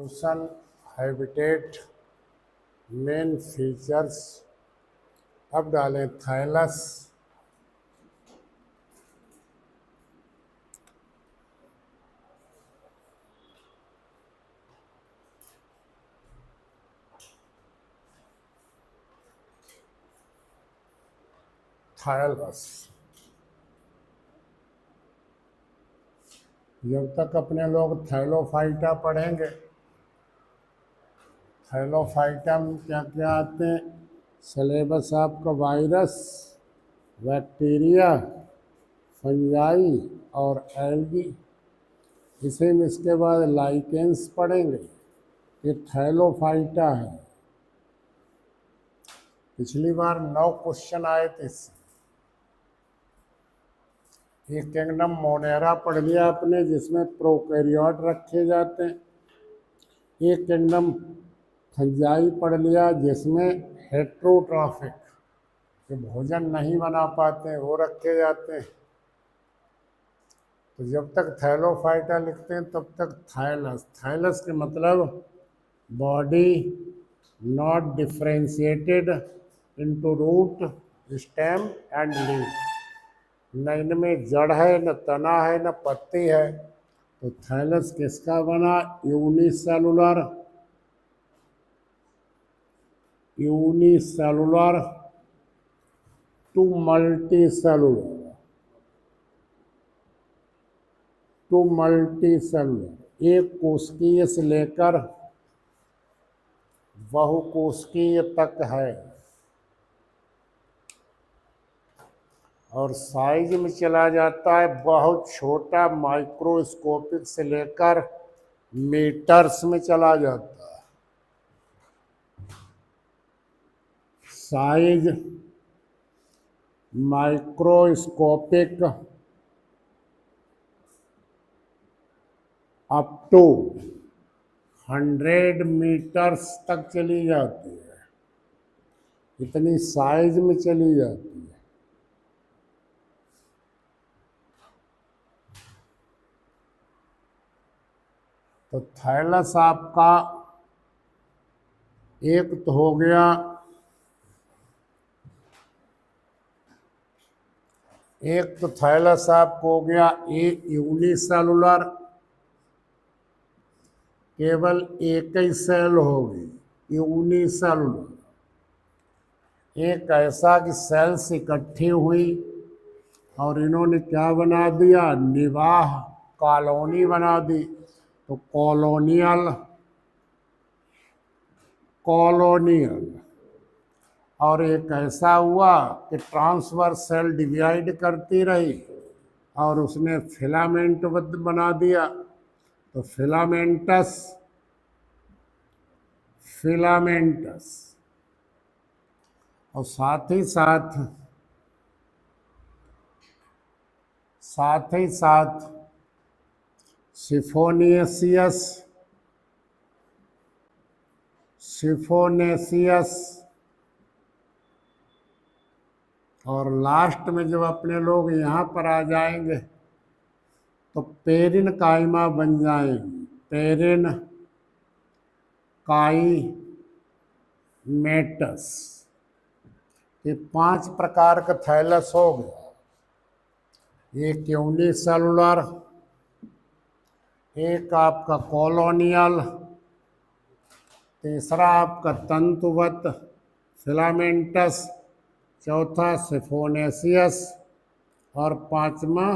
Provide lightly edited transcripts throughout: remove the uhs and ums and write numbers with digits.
Ocean habitat main features. अब डालें thallus. Thallus जब तक अपने लोग थैलोफाइटा पढ़ेंगे, थैलोफाइटा में क्या क्या आते हैं, सिलेबस आपका वायरस, बैक्टीरिया, फंजाई और एल्गी। इसी में इसके बाद लाइकेंस पढ़ेंगे। ये थैलोफाइटा है। पिछली बार 9 क्वेश्चन आए थे इससे। एक किंगडम मोनेरा पढ़ लिया आपने, जिसमें प्रोकैरियोट रखे जाते हैं। एक किंगडम फंजाई पढ़ लिया, जिसमें हेट्रोट्रॉफिक, जो भोजन नहीं बना पाते हैं वो रखे जाते हैं। तो जब तक थैलोफाइटा लिखते हैं तब तक थाइलस। थाइलस के मतलब body not differentiated into root, stem and leaf. न इनमें जड़ है, न तना है, न पत्ती है। तो थाइलस किसका बना? Unicellular, unicellular to multicellular, to multicellular. एक कोशिकीय से लेकर बहुकोशिकीय तक है। और साइज में चला जाता है बहुत छोटा, माइक्रोस्कोपिक से लेकर मीटर्स में चला जाता है। Size microscopic up to 100 metres तक चली जाती है। इतनी साइज में चली जाती है। तो थाइलस आपका एक तो हो गया, एक तो थाइलस आपको हो गया यूनिसेलुलर, केवल एक ही सेल होगी, यूनिसेलुलर। एक ऐसा कि सेल्स इकट्ठी हुई और इन्होंने क्या बना दिया? निवाह कॉलोनी बना दी। तो कॉलोनियल, कॉलोनियल। और एक ऐसा हुआ कि ट्रांसवर्स सेल डिवाइड करती रही और उसने फिलामेंट बना दिया। तो फिलामेंटस, फिलामेंटस। और साथ ही साथ सिफोनेसियस, सिफोनेसियस। और लास्ट में जब अपने लोग यहाँ पर आ जाएंगे तो पेरिन काइमा बन जाएंगी, पेरिन काइमेटस। ये 5 प्रकार का थाइलस हो गया। एक यूनिसेलुलर, एक आपका कॉलोनियल, तीसरा आपका तंतुवत फिलामेंटस, चौथा सिफोनेसियस और पांचवा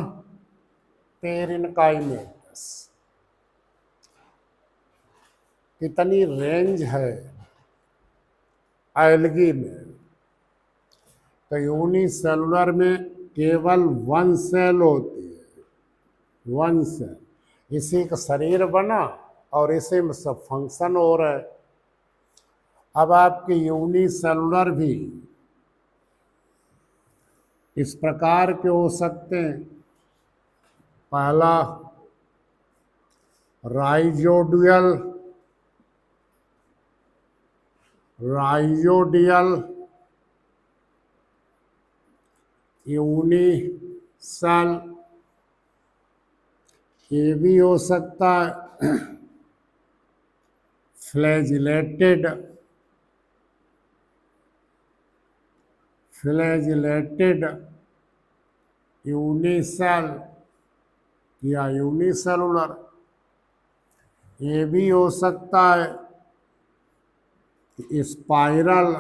पेरिनकाइमेटस। कितनी रेंज है एल्गी में? तो यूनिसेलुलर में केवल 1 सेल होती है, 1 सेल। इसी का शरीर बना और इसी में सब फंक्शन हो रहा है। अब आपके यूनिसेलुलर भी इस प्रकार के हो सकते हैं। पहला राइजोडियल, राइजोडियल यूनिसेल, ये भी हो सकता है। फ्लैजिलेटेड, फ्लैजिलेटेड यूनिसेल या यूनिसेलुलर। ये भी हो सकता है कि स्पाइरल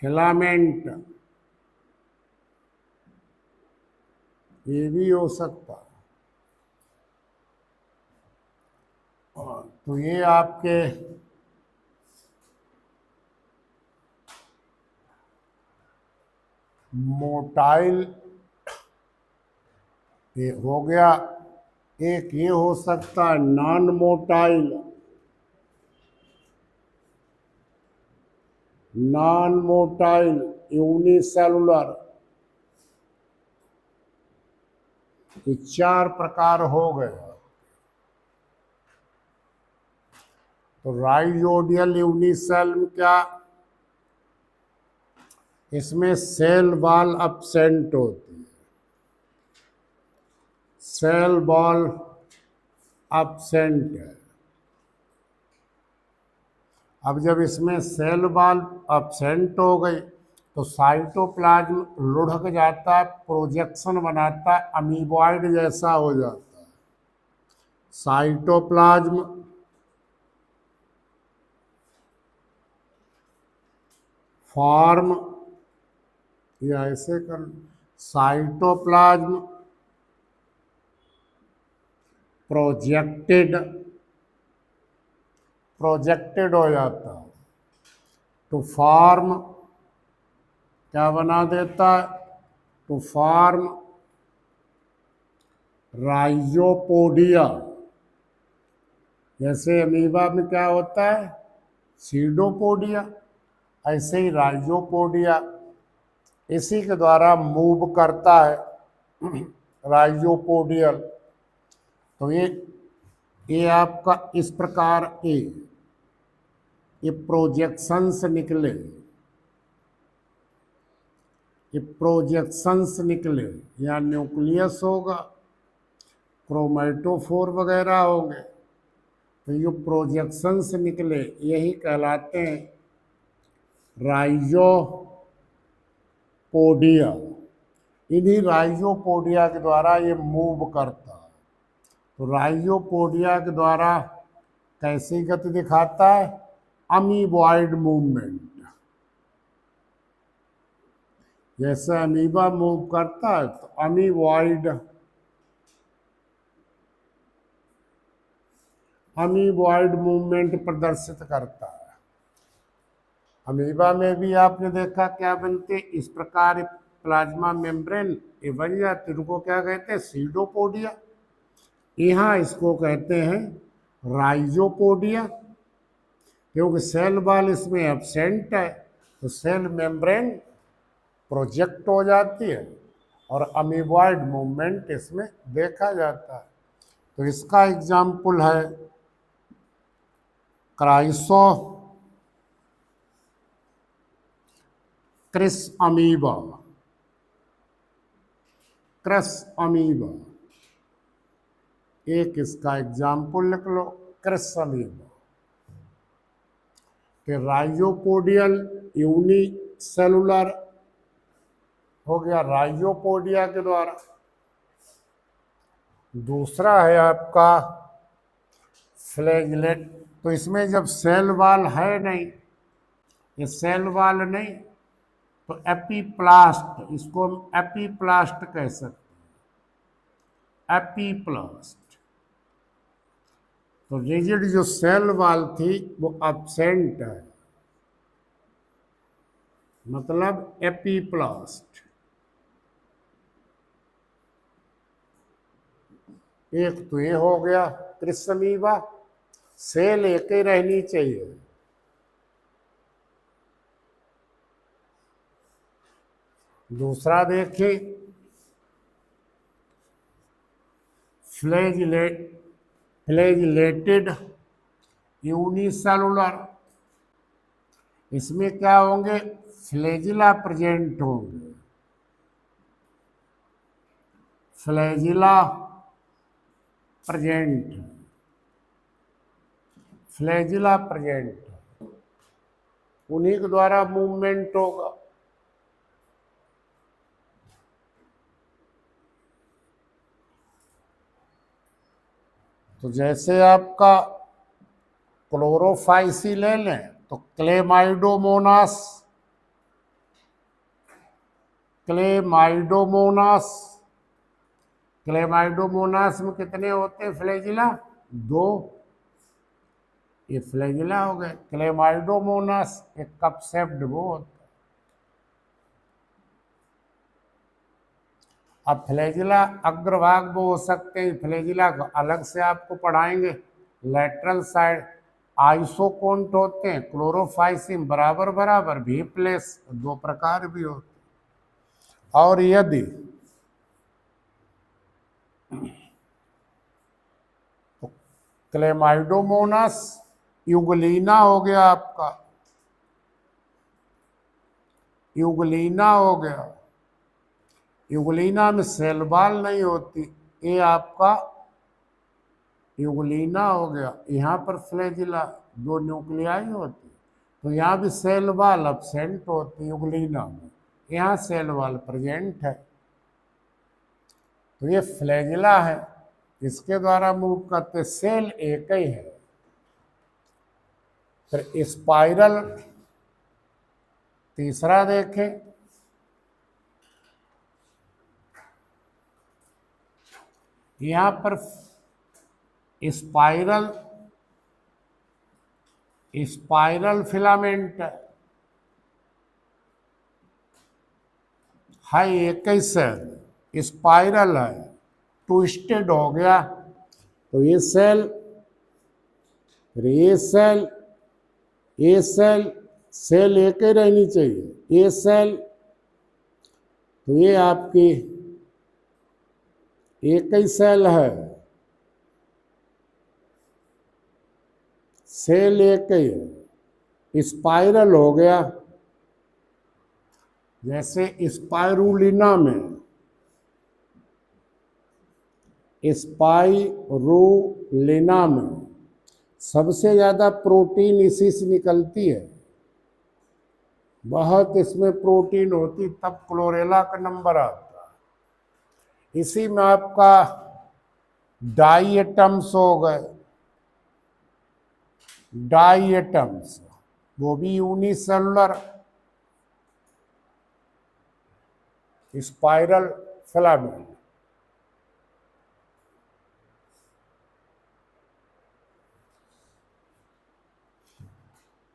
फिलामेंट, ये भी हो सकता है। तो ये आपके मोटाइल ये हो गया। एक ये हो सकता है non motile, non motile unicellular. ये 4 प्रकार हो गए। तो राइजोडियल यूनिसेल में क्या, इसमें सेल वॉल अब्सेंट होती है, सेल वॉल अब्सेंट है। अब जब इसमें सेल वॉल अब्सेंट हो गई तो साइटोप्लाज्म लुढ़क जाता है, प्रोजेक्शन बनाता है, अमीबॉइड जैसा हो जाता है। साइटोप्लाज्म फॉर्म, या ऐसे कर, साइटोप्लाज्म प्रोजेक्टेड, प्रोजेक्टेड हो जाता है। टू फॉर्म क्या बना देता है, टू फॉर्म राइजोपोडिया। जैसे अमीबा में क्या होता है, सीडोपोडिया, ऐसे ही राइजोपोडिया इसी के द्वारा मूव करता है राइजोपोडियल। तो ये आपका इस प्रकार ये प्रोजेक्शंस निकले, ये प्रोजेक्शंस निकले, या न्यूक्लियस होगा, क्रोमेटोफोर वगैरह होंगे। तो ये प्रोजेक्शंस निकले यही कहलाते हैं राइजोपोडिया। इन्हीं राइजोपोडिया के द्वारा ये मूव करता है। तो राइजोपोडिया के द्वारा कैसी गति दिखाता है, अमीबॉइड मूवमेंट। जैसे अमीबा मूव करता है तो अमीबॉइड मूवमेंट प्रदर्शित करता है। अमीबा में भी आपने देखा क्या बनते, इस प्रकार प्लाज्मा मेम्ब्रेन ये बन जाते, इनको क्या कहते हैं, सीडोपोडिया। यहाँ इसको कहते हैं राइजोपोडिया, क्योंकि सेल वॉल इसमें एब्सेंट है तो सेल मेम्ब्रेन प्रोजेक्ट हो जाती है और अमीबॉइड मूवमेंट इसमें देखा जाता है। तो इसका एग्जाम्पल है क्रिस अमीबा, क्रस अमीबा, एक इसका एग्जाम्पल लिख लो, क्रिस अमीबा। कि राइजोपोडियल यूनिसेलुलर हो गया राइजोपोडिया के द्वारा। दूसरा है आपका फ्लैजिलेट। तो इसमें जब सेल वॉल है नहीं, ये सेल वॉल नहीं, तो एपीप्लास्ट, इसको हम एपीप्लास्ट कह सकते हैं, एपीप्लास्ट। तो रिजिड जो सेल वॉल थी वो एब्सेंट है, मतलब एपीप्लास्ट। एक तो ये हो गया क्रिस अमीबा, सेल एक ही रहनी चाहिए। दूसरा देखिए फ्लैजिलेटेड यूनिसेलुलर। इसमें क्या होंगे, फ्लैजिला प्रेजेंट होंगे, फ्लैजिला प्रेजेंट। फ्लैजिला प्रेजेंट है, उन्हीं के द्वारा मूवमेंट होगा। तो जैसे आपका क्लोरोफाइसी ले लें तो क्लेमाइडोमोनास, क्लेमाइडोमोनास, क्लेमाइडोमोनास में कितने होते हैं फ्लैजिला? 2। ये फ्लैजिला हो गए। क्लेमाइडोमोनास एक कप शेप्ड वो होता है। अब फ्लैजिला अग्रभाग वो हो सकते हैं, फ्लैजिला को अलग से आपको पढ़ाएंगे। लेटरल साइड आइसोकोन्ट होते हैं, क्लोरोफाइसिन बराबर बराबर, भी प्लेस, 2 प्रकार भी होते हैं। और यदि तो क्लेमाइडोमोनास युगलीना हो गया आपका, युगलीना हो गया। युगलीना में सेल वॉल नहीं होती, ये आपका युगलीना हो गया। यहाँ पर फ्लैजिला 2 न्यूक्लियाई होती, तो यहाँ भी सेल वॉल अब्सेंट होती युगलीना में, यहाँ सेल वॉल प्रेजेंट है। तो ये फ्लैजिला है, इसके द्वारा मूव करते, सेल एक ही है। फिर स्पाइरल तीसरा देखें, यहाँ पर स्पाइरल, स्पाइरल फिलामेंट है, एक ही सेल स्पाइरल है, ट्विस्टेड हो गया तो ये सेल, फिर ये सेल, ये सेल, सेल एक ही रहनी चाहिए, ये सेल, तो ये आपकी एक ही सेल है, सेल एक ही है। स्पाइरल हो गया, जैसे स्पाइरुलिना में, स्पाइरुलिना में सबसे ज़्यादा प्रोटीन इसी से निकलती है, बहुत इसमें प्रोटीन होती, तब क्लोरेला का नंबर आता है। इसी में आपका डाई एटम्स हो गए, डाई एटम्स, वो भी यूनिसेलुलर स्पाइरल फिलामेंट।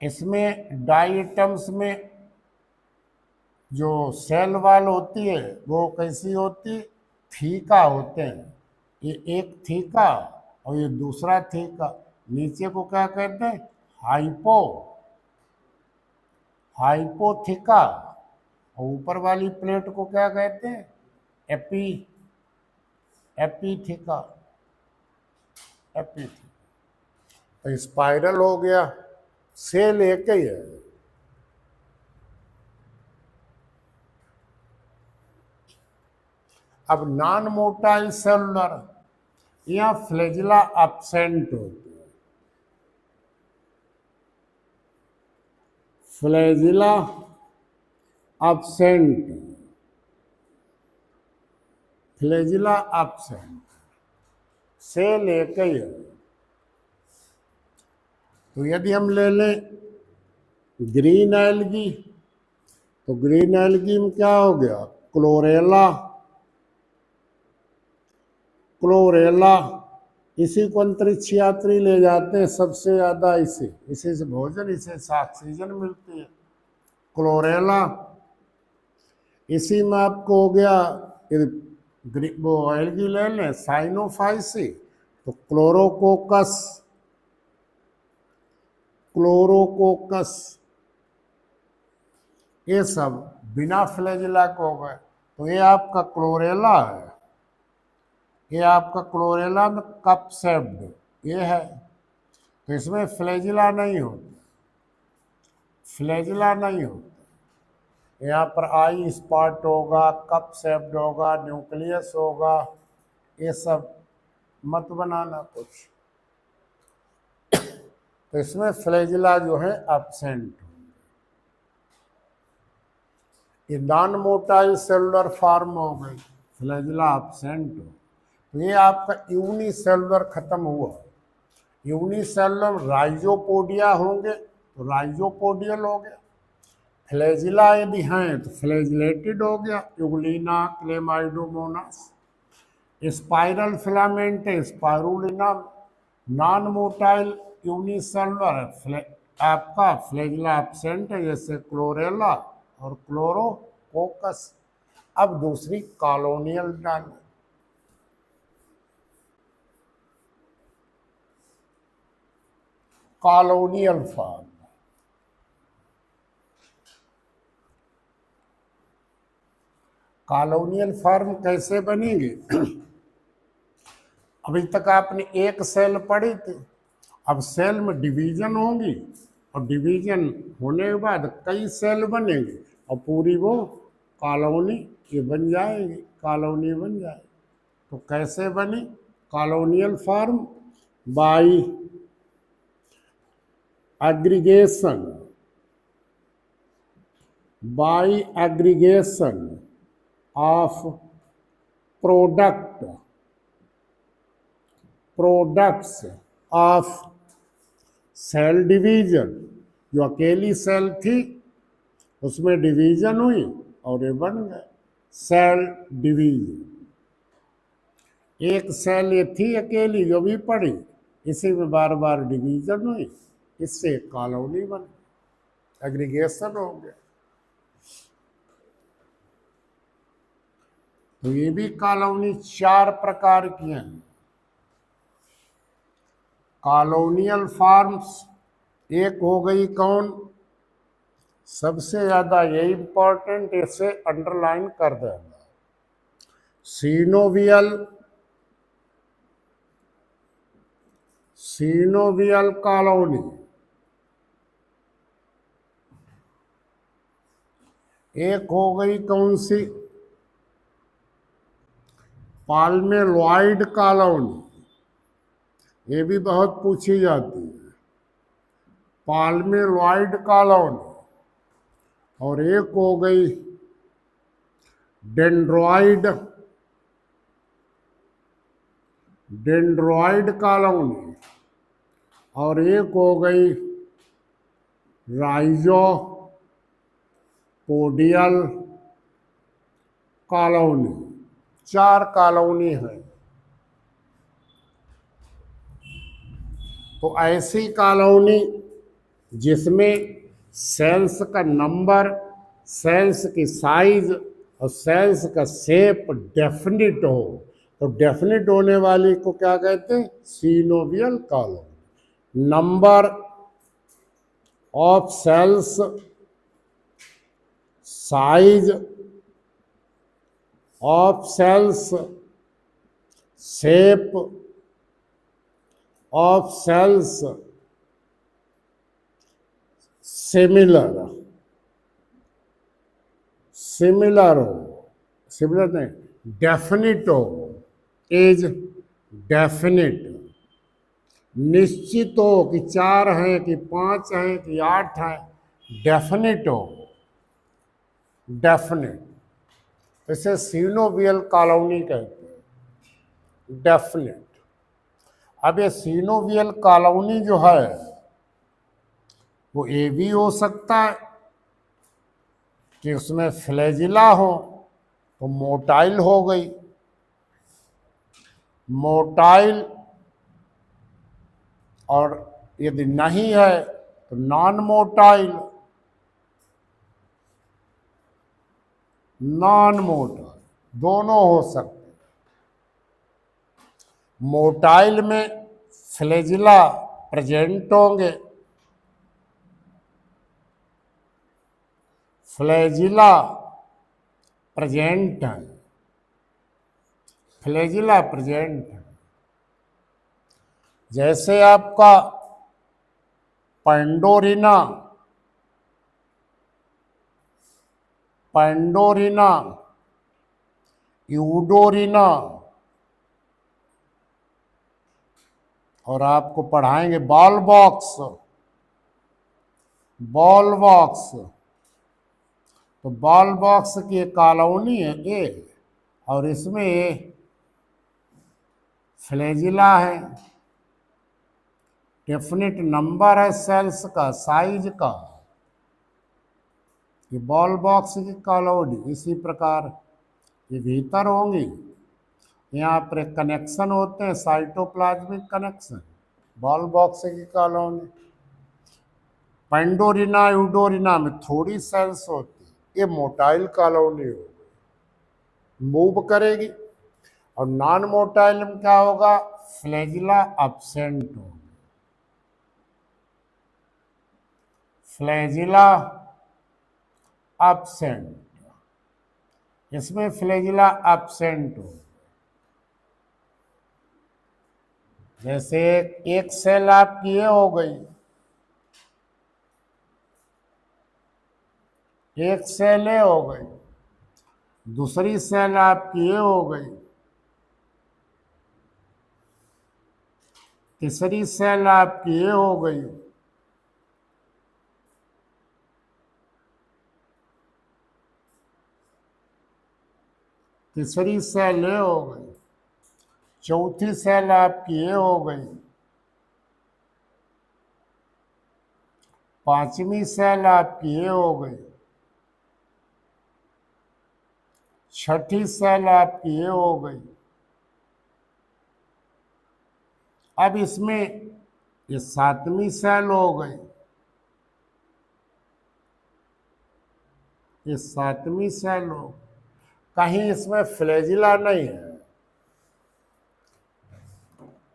इसमें डाई एटम्स में जो सेल वॉल होती है वो कैसी होती? थीका होते हैं, ये एक थीका और ये दूसरा थीका। नीचे को क्या कहते हैं? Hypo, hypotheca. और ऊपर वाली प्लेट को क्या कहते हैं? Epi, epitheca, epitheca. तो स्पाइरल हो गया, सेल एक ही है। अब नॉन मोटाइल सेलुलर, यहाँ फ्लैजिला एब्सेंट होती है, flagella absent, flagella absent, cell एक ही है। तो यदि हम ले लें ग्रीन एल्गी, तो ग्रीन एल्गी में क्या हो गया? क्लोरेला, क्लोरेला, इसी को अंतरिक्ष यात्री ले जाते हैं सबसे ज्यादा, इसी से भोजन, इसे से ऑक्सीजन मिलती है, क्लोरेला। इसी में आपको हो गया, वो एल्गी ले लें साइनोफाइसी, तो क्लोरोकोकस, क्लोरोकोकस, ये सब बिना फ्लैजिला को हो गए। तो ये आपका क्लोरेला है, ये आपका क्लोरेला में कप शेप्ड ये है, तो इसमें फ्लैजिला नहीं होता, फ्लैजिला नहीं होता। यहाँ पर आई स्पॉट होगा, कप शेप्ड होगा, न्यूक्लियस होगा, ये सब मत बनाना कुछ। तो इसमें फ्लैजिला जो है एब्सेंट। ये नॉन मोटाइल सेलुलर फॉर्म हो गई, फ्लैजिला एब्सेंट हो। तो ये आपका यूनिसेलुलर खत्म हुआ। यूनिसेलुलर राइजोपोडिया होंगे तो राइजोपोडियल हो गया। फ्लैजिला यदि हैं तो फ्लैजिलेटेड हो गया, यूग्लिना क्लेमाइडोमोनास। स्पाइरल फिलामेंट है स्पाइरुलिना। नॉन मोटाइल यूनिसेलुलर आपका फ्लैजिला एब्सेंट है, जैसे क्लोरेला और क्लोरोकोकस। अब दूसरी कॉलोनियल डाल, कॉलोनियल फॉर्म। कॉलोनियल फॉर्म कैसे बनेंगे? अभी तक आपने एक सेल पढ़ी थी, अब सेल में डिवीजन होगी और डिवीजन होने के बाद कई सेल बनेंगे और पूरी वो कॉलोनी ये बन जाएगी, कॉलोनी बन जाएगी। तो कैसे बनी colonial form? By aggregation, by aggregation of products of cell division. जो अकेली सेल थी उसमें डिवीजन हुई और ये बन गए सेल डिवीजन। एक सेल ये थी अकेली जो भी पड़ी, इसी में बार बार डिवीजन हुई, इससे कॉलोनी बन, एग्रीगेशन हो गया। तो ये भी कॉलोनी चार प्रकार की हैं। कॉलोनियल फॉर्म्स एक हो गई कौन? सबसे ज्यादा यही इंपॉर्टेंट, इसे अंडरलाइन कर देना, सीनोवियल, सीनोवियल कॉलोनी। एक हो गई कौन सी? पाल्मेलॉइड कॉलोनी, ये भी बहुत पूछी जाती है, पाल्मेलॉइड कॉलोनी। और एक हो गई डेंड्रॉइड, डेंड्रॉइड कॉलोनी। और एक हो गई राइजोपोडियल कॉलोनी। चार कॉलोनी है। तो ऐसी कॉलोनी जिसमें सेल्स का नंबर, सेल्स की साइज और सेल्स का शेप डेफिनिट हो, तो डेफिनिट होने वाली को क्या कहते हैं? Coenobial colony. Number of cells, size of cells, shape of cells similar, similar हो, सिमिलर नहीं, डेफिनिट हो, इज डेफिनिट, निश्चित हो कि चार हैं कि पांच हैं कि आठ हैं, डेफिनिट हो, डेफिनिट। इसे सीनोवियल कॉलोनी कहते हैं, डेफिनिट। अब ये सीनोवियल कॉलोनी जो है वो ये भी हो सकता है कि उसमें फ्लैजिला हो तो मोटाइल हो गई, मोटाइल। और यदि नहीं है तो नॉन मोटाइल, नॉन मोटाइल दोनों हो सकते हैं। मोटाइल में फ्लैजिला प्रेजेंट होंगे, फ्लैजिला प्रेजेंट है, फ्लैजिला प्रेजेंट है। जैसे आपका पेंडोरिना, पेंडोरिना, यूडोरिना, और आपको पढ़ाएंगे बॉल बॉक्स, बॉल बॉक्स, तो बॉल बॉक्स की एक कॉलोनी है ए, और इसमें फ्लैजिला है, डेफिनेट नंबर है सेल्स का, साइज का, ये बॉल बॉक्स की कॉलोनी। इसी प्रकार ये भीतर होंगी, यहाँ पर कनेक्शन होते हैं, साइटोप्लाज्मिक कनेक्शन, बॉल बॉक्स की कॉलोनी। पेंडोरिना यूडोरिना में थोड़ी सेल्स होती, ये मोटाइल कॉलोनी होगी, मूव करेगी। और नॉन मोटाइल में क्या होगा, फ्लैजिला एब्सेंट होगी, फ्लैजिला एब्सेंट, इसमें फ्लैजिला एब्सेंट हो। जैसे एक सेल आपकी ये हो गई, एक सेल ये हो गई, दूसरी सेल आपकी ये हो गई, तीसरी सेल आपकी ये हो गई, तीसरी सेल ये हो गई, चौथी सेल आपकी ये हो गई, पांचवी सेल आपकी ये हो गई, छठी सेल आपकी ये हो गई। अब इसमें ये सातवीं सेल हो गई, ये सातवीं सेल हो, कहीं इसमें फ्लैजिला नहीं है,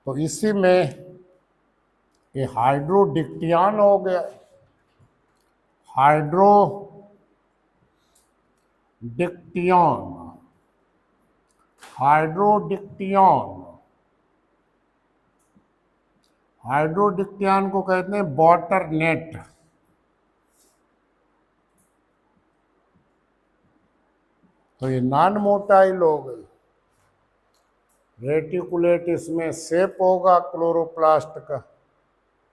तो इसी में ये हाइड्रोडिक्टियन हो गया, हाइड्रोडिक्टियन, हाइड्रोडिक्टियन, हाइड्रोडिक्टियन को कहते हैं वाटर नेट। तो ये नॉन मोटाइल हो गई। रेटिकुलेट इसमें शेप होगा क्लोरोप्लास्ट का,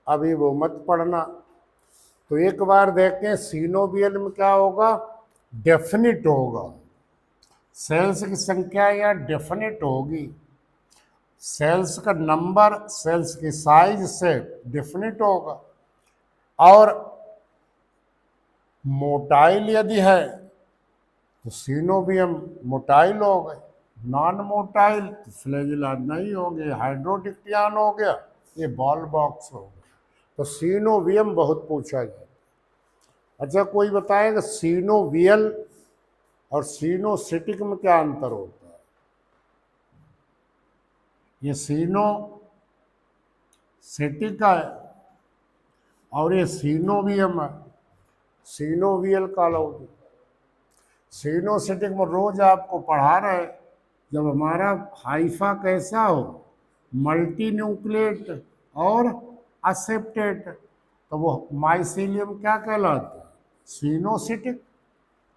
अभी वो मत पढ़ना। तो एक बार देखें सीनोवियल में क्या होगा, डेफिनिट होगा, सेल्स की संख्या यहाँ डेफिनिट होगी, सेल्स का नंबर, सेल्स की साइज से डेफिनिट होगा। और मोटाइल यदि है तो सीनोवियम मोटाइल हो गए, नॉन मोटाइल तो फ्लैजिला नहीं होंगे, हाइड्रोडिक्टियन हो गया, ये बॉल बॉक्स हो गया। तो सीनोवियम बहुत पूछा जाए। अच्छा कोई बताएगा सीनोवियल और सीनोसिटिक में क्या अंतर होता है? ये सीनोसिटिक है और ये सीनोवियम है, सीनोवियल कॉलोनी। सीनोसिटिक में रोज आपको पढ़ा रहे, जब हमारा हाइफा कैसा हो, मल्टी न्यूक्लिएट और असेप्टेट, तो वो माइसीलियम क्या कहलाता है, सीनोसिटिक।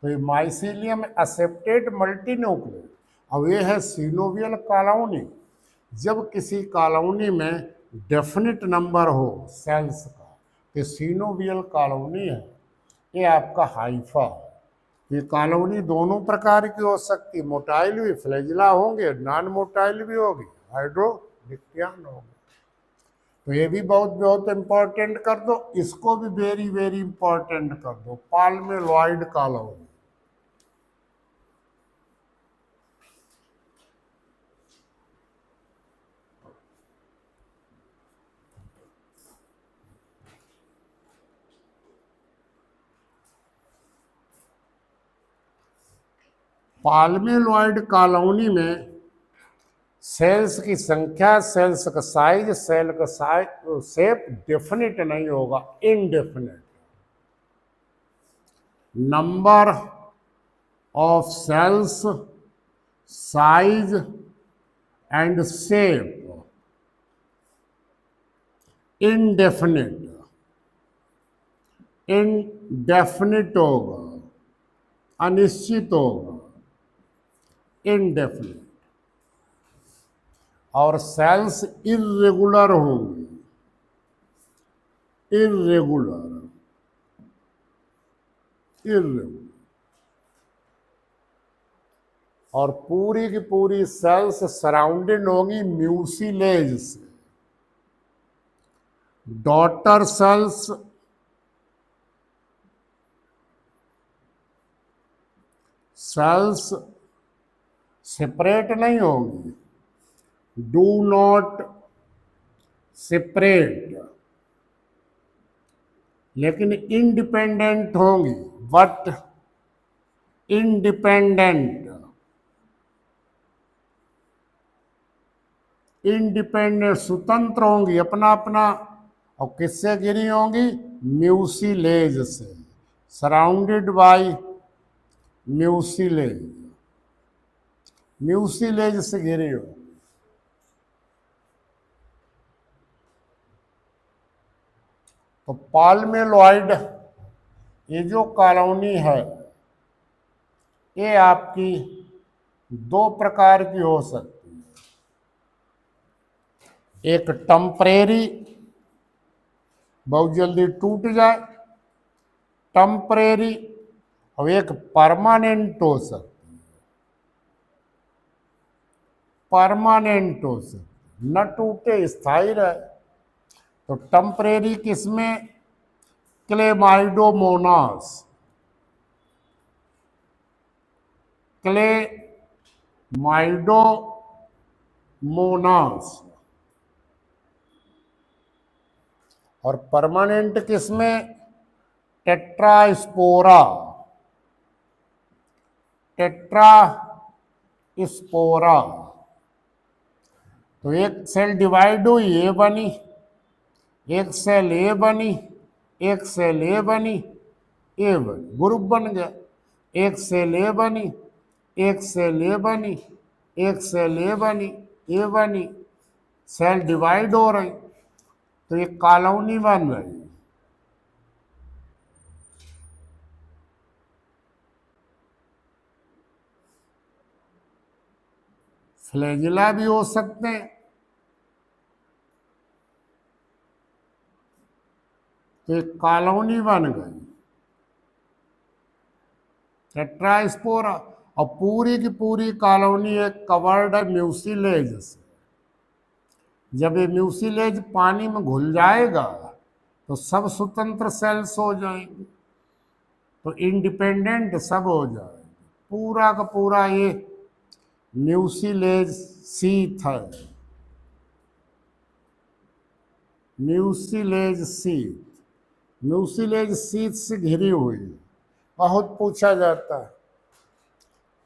तो ये माइसीलियम असेप्टेट मल्टी न्यूक्लिएट। अब ये है सीनोवियल कॉलोनी। जब किसी कॉलोनी में डेफिनिट नंबर हो सेल्स का, तो सीनोवियल कॉलोनी है, ये आपका हाइफा है। ये कॉलोनी दोनों प्रकार की हो सकती, मोटाइल भी फ्लैजिला होंगे, नॉन मोटाइल भी होगी, हाइड्रोडिक्टियन होगी। तो ये भी बहुत बहुत इंपॉर्टेंट कर दो, इसको भी वेरी वेरी इंपॉर्टेंट कर दो, पाल्मेलॉइड कॉलोनी। पाल्मेलॉइड कॉलोनी में सेल्स की संख्या, सेल्स का साइज, सेल का साइज शेप डेफिनिट नहीं होगा, indefinite. Number of cells, size and shape indefinite, indefinite होगा, अनिश्चित होगा, इनडेफिनिट। और सेल्स इर्रेगुलर होंगी, इर्रेगुलर। इर्रेगुलर। और पूरी की पूरी सेल्स सराउंडेड होंगी म्यूसिलेज से। डॉटर सेल्स सेपरेट नहीं होंगी, डू नॉट सेपरेट, लेकिन इंडिपेंडेंट होंगी, बट इंडिपेंडेंट, इंडिपेंडेंट स्वतंत्र होंगी अपना अपना। और किससे घिरी होंगी? म्यूसिलेज से, सराउंडेड बाय म्यूसिलेज, म्यूसिलेज से घिरी हो। तो पाल्मेलॉइड ये जो कॉलोनी है ये आपकी दो प्रकार की हो सकती है। एक टेम्परेरी, बहुत जल्दी टूट जाए, टेम्परेरी, और एक परमानेंट हो सकती है, परमानेंट हो सकती, न टूटे, स्थायी रहे। तो टेम्परेरी किसमें? Chlamydomonas, Chlamydomonas. और परमानेंट किसमें? टेट्रास्पोरा, टेट्रास्पोरा। तो एक सेल डिवाइड हुई, ये बनी, एक सेल ए बनी, एक सेल ए बनी, ए बनी, ग्रुप बन गया। एक सेल ए बनी, एक सेल ए बनी, एक सेल ए बनी, ए बनी, सेल डिवाइड हो रही, तो ये कॉलोनी बन रही। फ्लैजिला भी हो सकते हैं। तो एक कॉलोनी बन गई टेट्रास्पोरा, और पूरी की पूरी कॉलोनी एक कवर्ड है म्यूसिलेज से। जब ये म्यूसिलेज पानी में घुल जाएगा तो सब स्वतंत्र सेल्स हो जाएंगे, तो इंडिपेंडेंट सब हो जाएंगे। पूरा का पूरा ये म्यूसिलेज सीथ है, म्यूसिलेज सीथ, म्यूसिलेज सीथ से घिरी हुई। बहुत पूछा जाता है,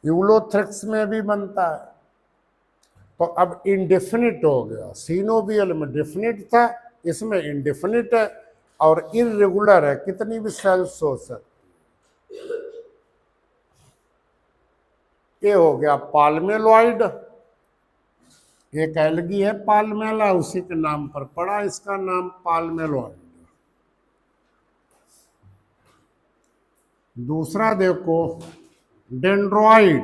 यूलोथ्रिक्स में भी बनता है। तो अब इंडेफिनिट हो गया, सीनोवियल में डेफिनिट था, इसमें इंडेफिनिट है और इरेगुलर है, कितनी भी सेल्स हो सकती। ये हो गया पाल्मेलॉइड, एक एल्गी है पाल्मेला, उसी के नाम पर पड़ा इसका नाम पाल्मेलॉइड। दूसरा देखो डेंड्रॉइड,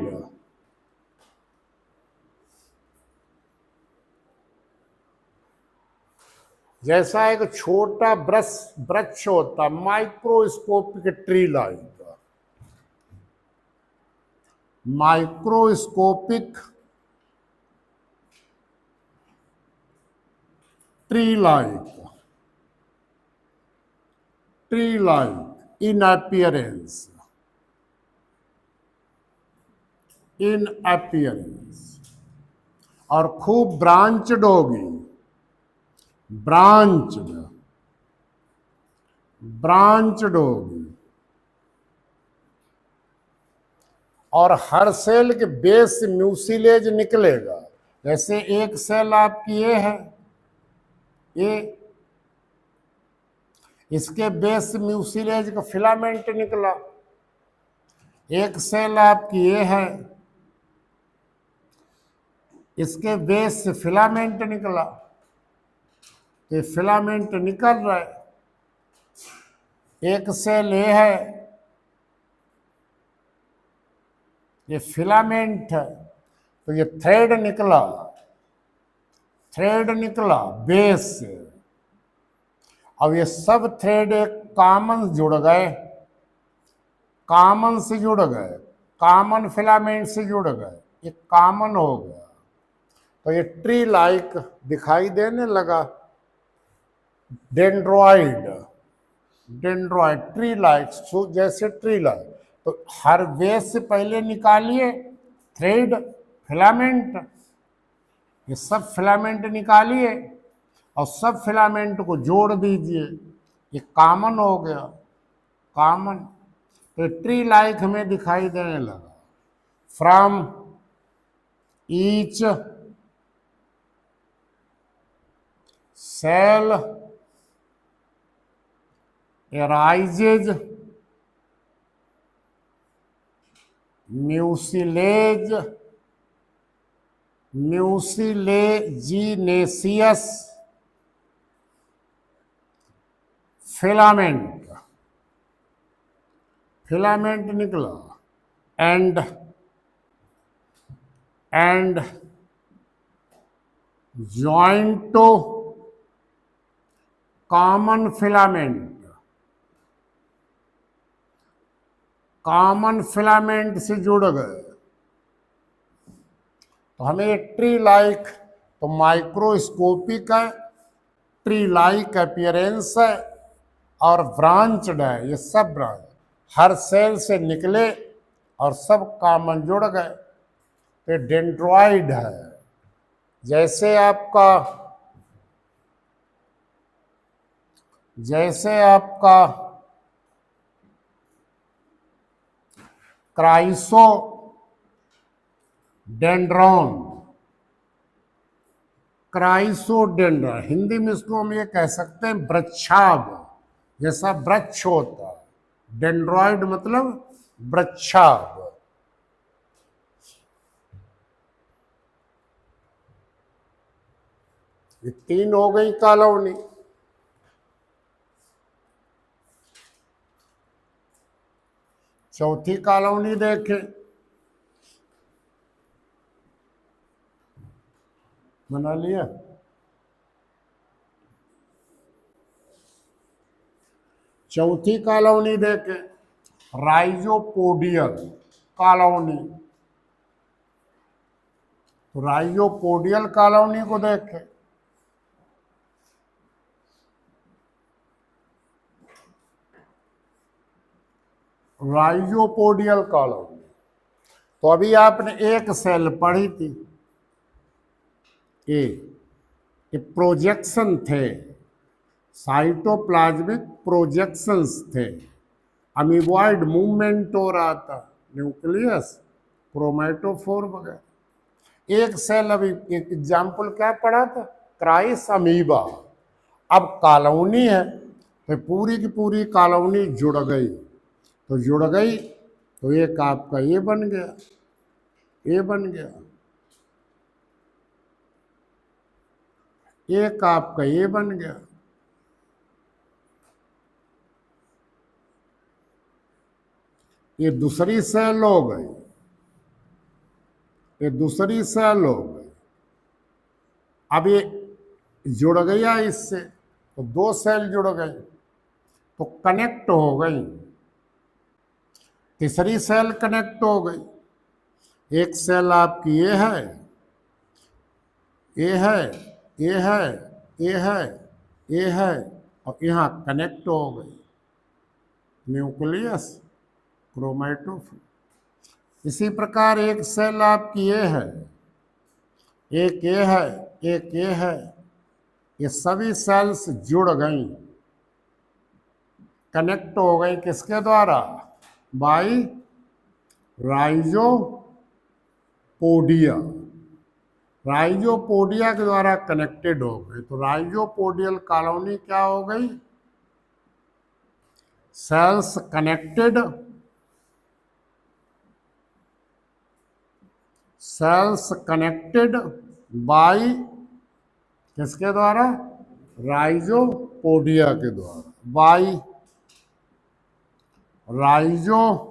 जैसा एक छोटा वृक्ष होता, microscopic tree like, microscopic tree like, tree like in appearance, in appearance, और खूब ब्रांचड होगी, ब्रांचड, ब्रांचड होगी, और हर सेल के बेस से म्यूसिलेज निकलेगा। जैसे एक सेल आपकी ये है, ये इसके बेस से म्यूसिलेज का फिलामेंट निकला। एक सेल आपकी ये है, इसके बेस से फिलामेंट निकला, ये फिलामेंट निकल रहा है। एक सेल ये है, ये फिलामेंट है, तो ये थ्रेड निकला, थ्रेड निकला बेस से। अब ये सब थ्रेड एक कॉमन जुड़ गए, कॉमन से जुड़ गए, कॉमन फिलामेंट से जुड़ गए, ये कॉमन हो गया, तो ये ट्री लाइक दिखाई देने लगा। डेंड्रॉइड, डेंड्रॉइड ट्री लाइक, जैसे ट्री लाइक, तो हर बेस से पहले निकालिए थ्रेड, फिलामेंट, ये सब फिलामेंट निकालिए और सब फिलामेंट को जोड़ दीजिए, ये कॉमन हो गया, कॉमन। तो ट्री लाइक हमें दिखाई देने लगा। From each cell arises mucilaginous filament, filament निकला, and joint to common filament, common filament से जुड़ गए, तो हमें ट्री लाइक, तो माइक्रोस्कोपिक है, ट्री लाइक अपीयरेंस है और ब्रांचड है, ये सब ब्रांच हर सेल से निकले और सब कॉमन जुड़ गए, तो डेंड्रॉइड है। जैसे आपका क्राइसोडेंड्रॉन, क्राइसोडेंड्रॉन हिंदी में इसको हम ये कह सकते हैं वृक्षाभ, जैसा वृक्ष होता है, डेंड्रॉइड मतलब वृक्षाभ। ये तीन हो गई कॉलोनी। चौथी कॉलोनी देखें, बना लिया। चौथी कॉलोनी देखें, राइजोपोडियल कॉलोनी, तो राइजोपोडियल कॉलोनी को देखें, राइजोपोडियल कॉलोनी, तो अभी आपने एक सेल पढ़ी थी, ये प्रोजेक्शन थे, साइटोप्लाज्मिक प्रोजेक्शंस थे, अमीबॉइड मूवमेंट हो रहा था, न्यूक्लियस, क्रोमेटोफोर वगैरह। एक सेल, अभी एक एग्जाम्पल क्या पढ़ा था, क्राइस अमीबा। अब कॉलोनी है तो पूरी की पूरी कॉलोनी जुड़ गई, तो जुड़ गई तो एक आपका ये बन गया, ये बन गया, एक आपका ये बन गया, ये दूसरी सेल हो गई, ये दूसरी सेल हो गई। अब ये जुड़ गया इससे, तो दो सेल जुड़ गई तो कनेक्ट हो गई, तीसरी सेल कनेक्ट हो गई, एक सेल आपकी ये है, ये है, ये है, ये है, ये है, और यहाँ कनेक्ट हो गई, न्यूक्लियस, क्रोमेटोफोर। इसी प्रकार एक सेल आपकी ये है, एक ये है, एक ये है, ये सभी सेल्स जुड़ गई, कनेक्ट हो गई, किसके द्वारा, बाय राइजोपोडिया, राइजोपोडिया के द्वारा कनेक्टेड हो गई। तो राइजोपोडियल कॉलोनी क्या हो गई, cells connected, cells connected by किसके द्वारा, राइजोपोडिया के द्वारा, बाय राइजोपोडिया,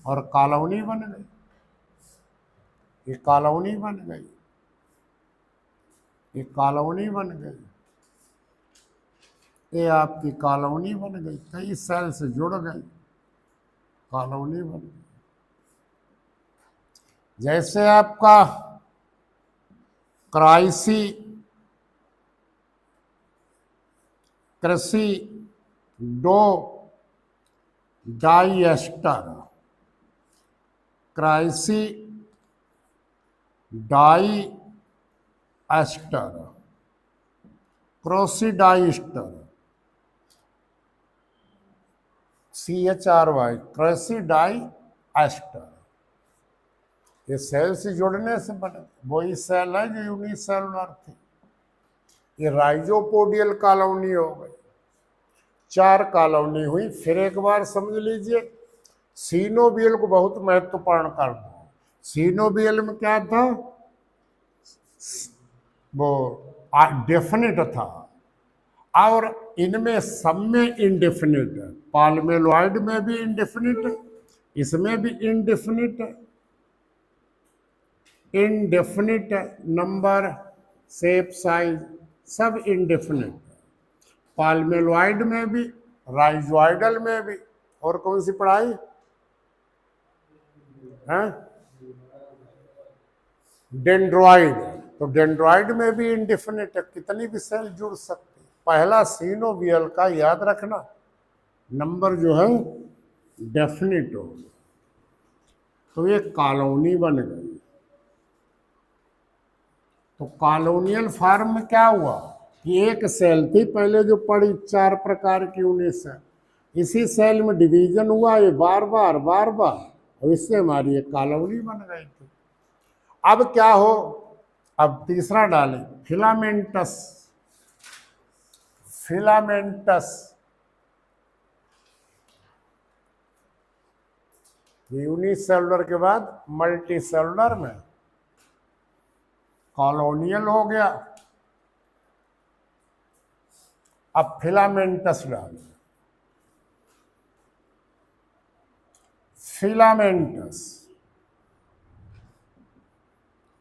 और कॉलोनी बन गई, ये कॉलोनी बन गई, ये कॉलोनी बन गई। ये आपकी कॉलोनी बन गई, कई सेल से जुड़ गई, कॉलोनी बन गई। जैसे आपका क्राइसी, कृषि, डो diaster, chrysi diaster, chrysodiaster, CHRY, chrysodiaster. ये सेल से जुड़ने से बने, वही सेल है जो यूनिसेलुलर थी। ये राइजोपोडियल कॉलोनी हो गई, 4 कॉलोनी हुई। फिर एक बार समझ लीजिए, सीनोबियल को बहुत महत्वपूर्ण कर दो। सीनोबियल में क्या था, वो डेफिनिट था, और इनमें सब में इंडेफिनिट है। पाल्मेलॉइड में भी इंडेफिनिट है, इसमें भी इंडेफिनिट है। इंडेफिनिट नंबर, शेप, साइज सब इंडेफिनिट है। पाल्मेलॉइड में भी, राइजोइडल में भी। और कौन सी पढ़ाई है, डेंड्रॉइड। तो डेंड्रॉइड में भी इंडेफिनिट है, कितनी भी सेल जुड़ सकती। पहला सीनोवियल का याद रखना, नंबर जो है डेफिनिट हो। तो ये कॉलोनी बन गई। तो कॉलोनियल फार्म में क्या हुआ कि एक सेल थी पहले जो पड़ी, 4 प्रकार की 19 सेल, इसी सेल में डिवीजन हुआ, ये बार बार बार बार, और इससे हमारी एक कॉलोनी बन गई थी। अब क्या हो, अब तीसरा डालें, फिलामेंटस। फिलामेंटस यूनिसेलुलर के बाद मल्टी सेलुलर में कॉलोनियल हो गया। अब फिलामेंटस डालें, फिलामेंटस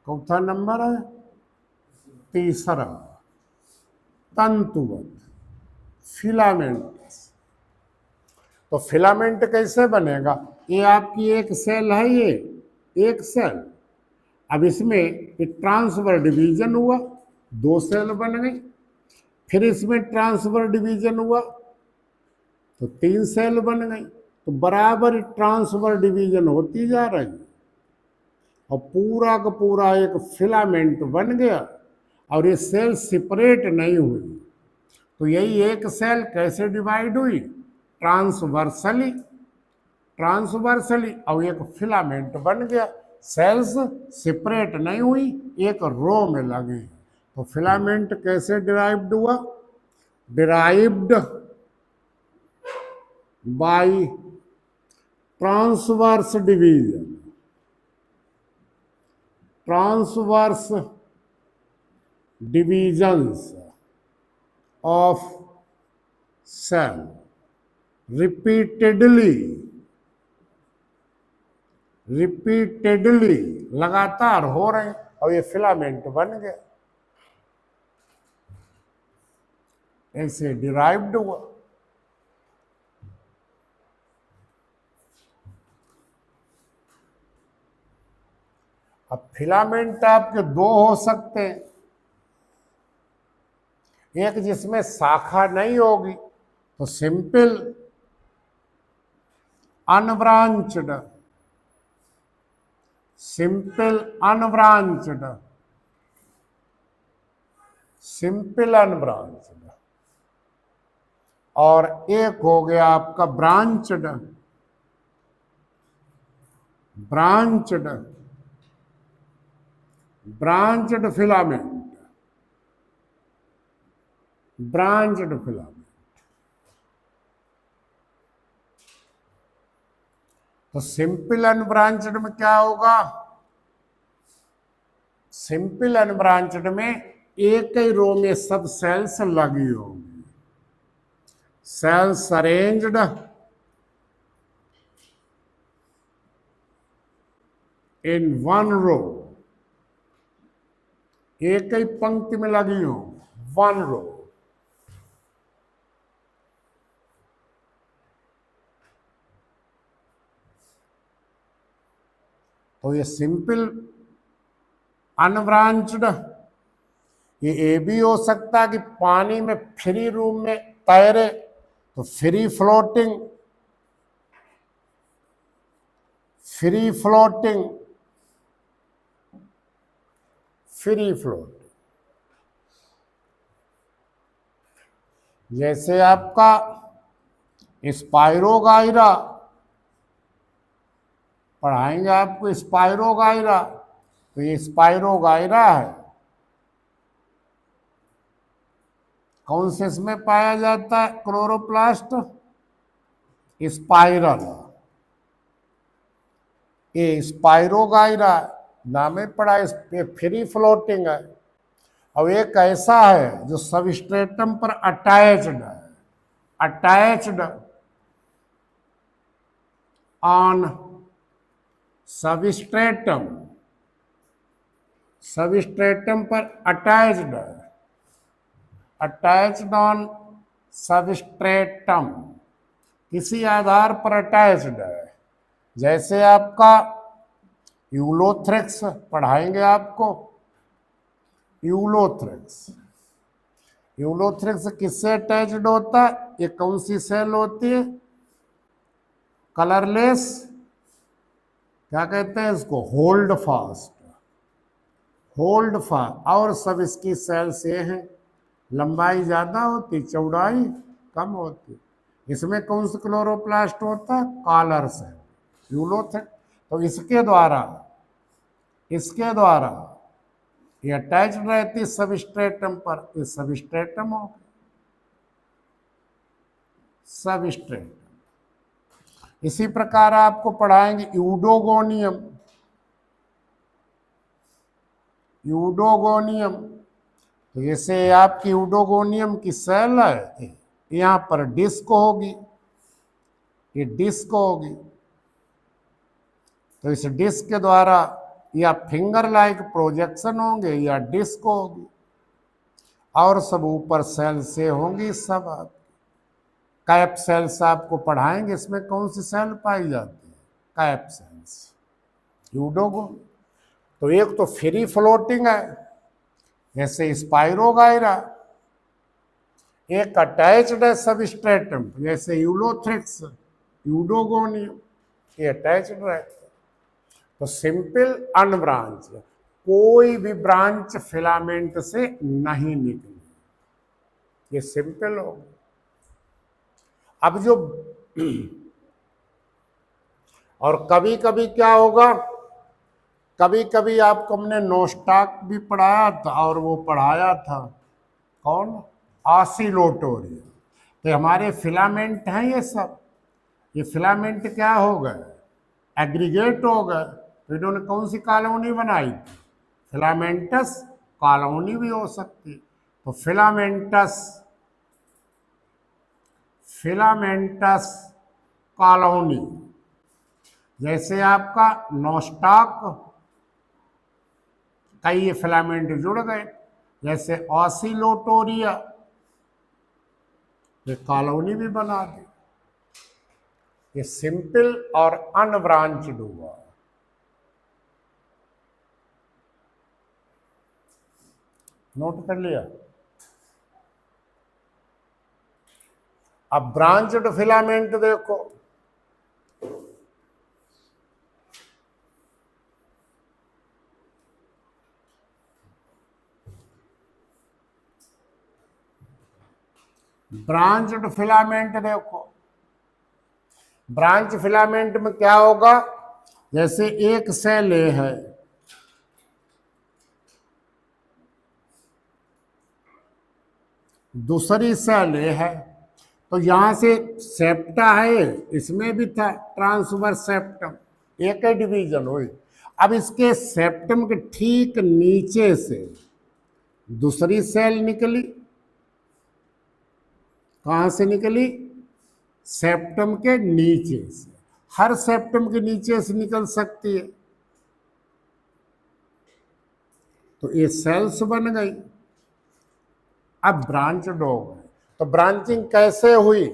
चौथा नंबर है। तीसरा तंतुवत, फिलामेंटस। तो फिलामेंट कैसे बनेगा, ये आपकी एक सेल है, ये एक सेल। अब इसमें एक ट्रांसफर डिवीजन हुआ, 2 सेल बन गई। फिर इसमें ट्रांसफर डिवीजन हुआ तो 3 सेल बन गई। तो बराबर ट्रांसफर डिवीजन होती जा रही, और पूरा का पूरा एक फिलामेंट बन गया, और ये सेल सेपरेट नहीं हुई। तो यही एक सेल कैसे डिवाइड हुई, ट्रांसवर्सली, ट्रांसवर्सली, और एक फिलामेंट बन गया। सेल्स सेपरेट नहीं हुई, एक रो में लगी। तो फिलामेंट कैसे डिराइव्ड हुआ, derived by transverse division, transverse divisions of cell repeatedly, repeatedly लगातार हो रहे हैं, और ये फिलामेंट बन गया, ऐसे डिराइव्ड हुआ। अब फिलामेंट आपके 2 हो सकते हैं, एक जिसमें शाखा नहीं होगी तो simple unbranched, simple unbranched, simple unbranched. और एक हो गया आपका branched, branched, branched filament, branched filament. तो सिंपल अनब्रांच्ड में क्या होगा, सिंपल अनब्रांच्ड में एक ही रो में सब सेल्स लगी होंगी, सेल्स अरेंज्ड इन 1 रो, एक ही पंक्ति में लगी हो, 1 रो। तो ये सिंपल अनब्रांच्ड, ये भी हो सकता है कि पानी में फ्री रूम में तैरे, तो free floating, free floating, free floating. जैसे आपका स्पाइरोगाइरा, पढ़ाएंगे आपको स्पाइरोगाइरा, तो ये स्पाइरोगाइरा है, कौन से इसमें पाया जाता है क्लोरोप्लास्ट, स्पाइरल, ये स्पाइरोगाइरा नाम ही पड़ा, इस पे फ्री फ्लोटिंग है। और एक ऐसा है जो सबस्ट्रेटम पर अटैच्ड है, अटैच्ड ऑन सबस्ट्रेटम, सबस्ट्रेटम पर अटैच्ड, अटैच्ड ऑन सबस्ट्रेटम, किसी आधार पर अटैच्ड है। जैसे आपका यूलोथ्रिक्स, पढ़ाएंगे आपको यूलोथ्रिक्स, यूलोथ्रिक्स किससे अटैच्ड होता है, ये कौन सी सेल होती है, कलरलेस, क्या कहते हैं इसको, होल्ड फास्ट, होल्ड फास्ट। और सब इसकी सेल से हैं, लंबाई ज्यादा होती, चौड़ाई कम होती। इसमें कौन सा क्लोरोप्लास्ट होता है, कॉलर सेल, यूलोथ्रिक्स। तो इसके द्वारा, इसके द्वारा ये अटैच्ड रहती सबस्ट्रेटम पर, ये सबस्ट्रेटम हो गया, सबस्ट्रेटम। इसी प्रकार आपको पढ़ाएंगे यूडोगोनियम, यूडोगोनियम, तो जैसे आपकी यूडोगोनियम की सेल है, यहाँ पर डिस्क होगी, ये डिस्क होगी, तो इस डिस्क के द्वारा या फिंगर लाइक प्रोजेक्शन होंगे या डिस्क होगी, और सब ऊपर सेल से होंगी सब। आप कैप सेल्स आपको पढ़ाएंगे, इसमें कौन सी सेल पाई जाती है, कैप सेल्स, यूडोगो। तो एक तो फ्री फ्लोटिंग है जैसे स्पाइरोगाइरा, एक अटैच्ड है सबस्ट्रेटम जैसे यूलोथ्रिक्स, यूडोगोनियम, ये अटैच्ड रहते। तो सिंपल अनब्रांच, कोई भी ब्रांच फिलामेंट से नहीं निकली, ये सिंपल हो। अब जो और कभी कभी क्या होगा, कभी कभी आपको हमने नोस्टाक भी पढ़ाया था और वो पढ़ाया था कौन, ऑसिलोटोरियम। तो हमारे फिलामेंट हैं ये सब, ये फिलामेंट क्या हो गए, एग्रीगेट हो गए। तो इन्होंने कौन सी कॉलोनी बनाई, फिलामेंटस कॉलोनी भी हो सकती। तो फिलामेंटस, फिलामेंटस कॉलोनी, जैसे आपका नोस्टाक, कई ये फिलामेंट जुड़ गए, जैसे ऑसिलोटोरिया, ये कॉलोनी भी बना दी। ये सिंपल और अनब्रांच्ड हुआ। नोट कर लिया। अब ब्रांच्ड फिलामेंट देखो, ब्रांच्ड फिलामेंट देखो, ब्रांच फिलामेंट में क्या होगा, जैसे एक सेल ए है, दूसरी सेल ए है, तो यहां से सेप्टा है, इसमें भी था ट्रांसवर्स सेप्टम, एक ही डिवीजन हुई। अब इसके सेप्टम के ठीक नीचे से दूसरी सेल निकली, कहां से निकली, सेप्टम के नीचे से, हर सेप्टम के नीचे से निकल सकती है। तो ये सेल्स बन गई, अब ब्रांचड हो गए। तो ब्रांचिंग कैसे हुई,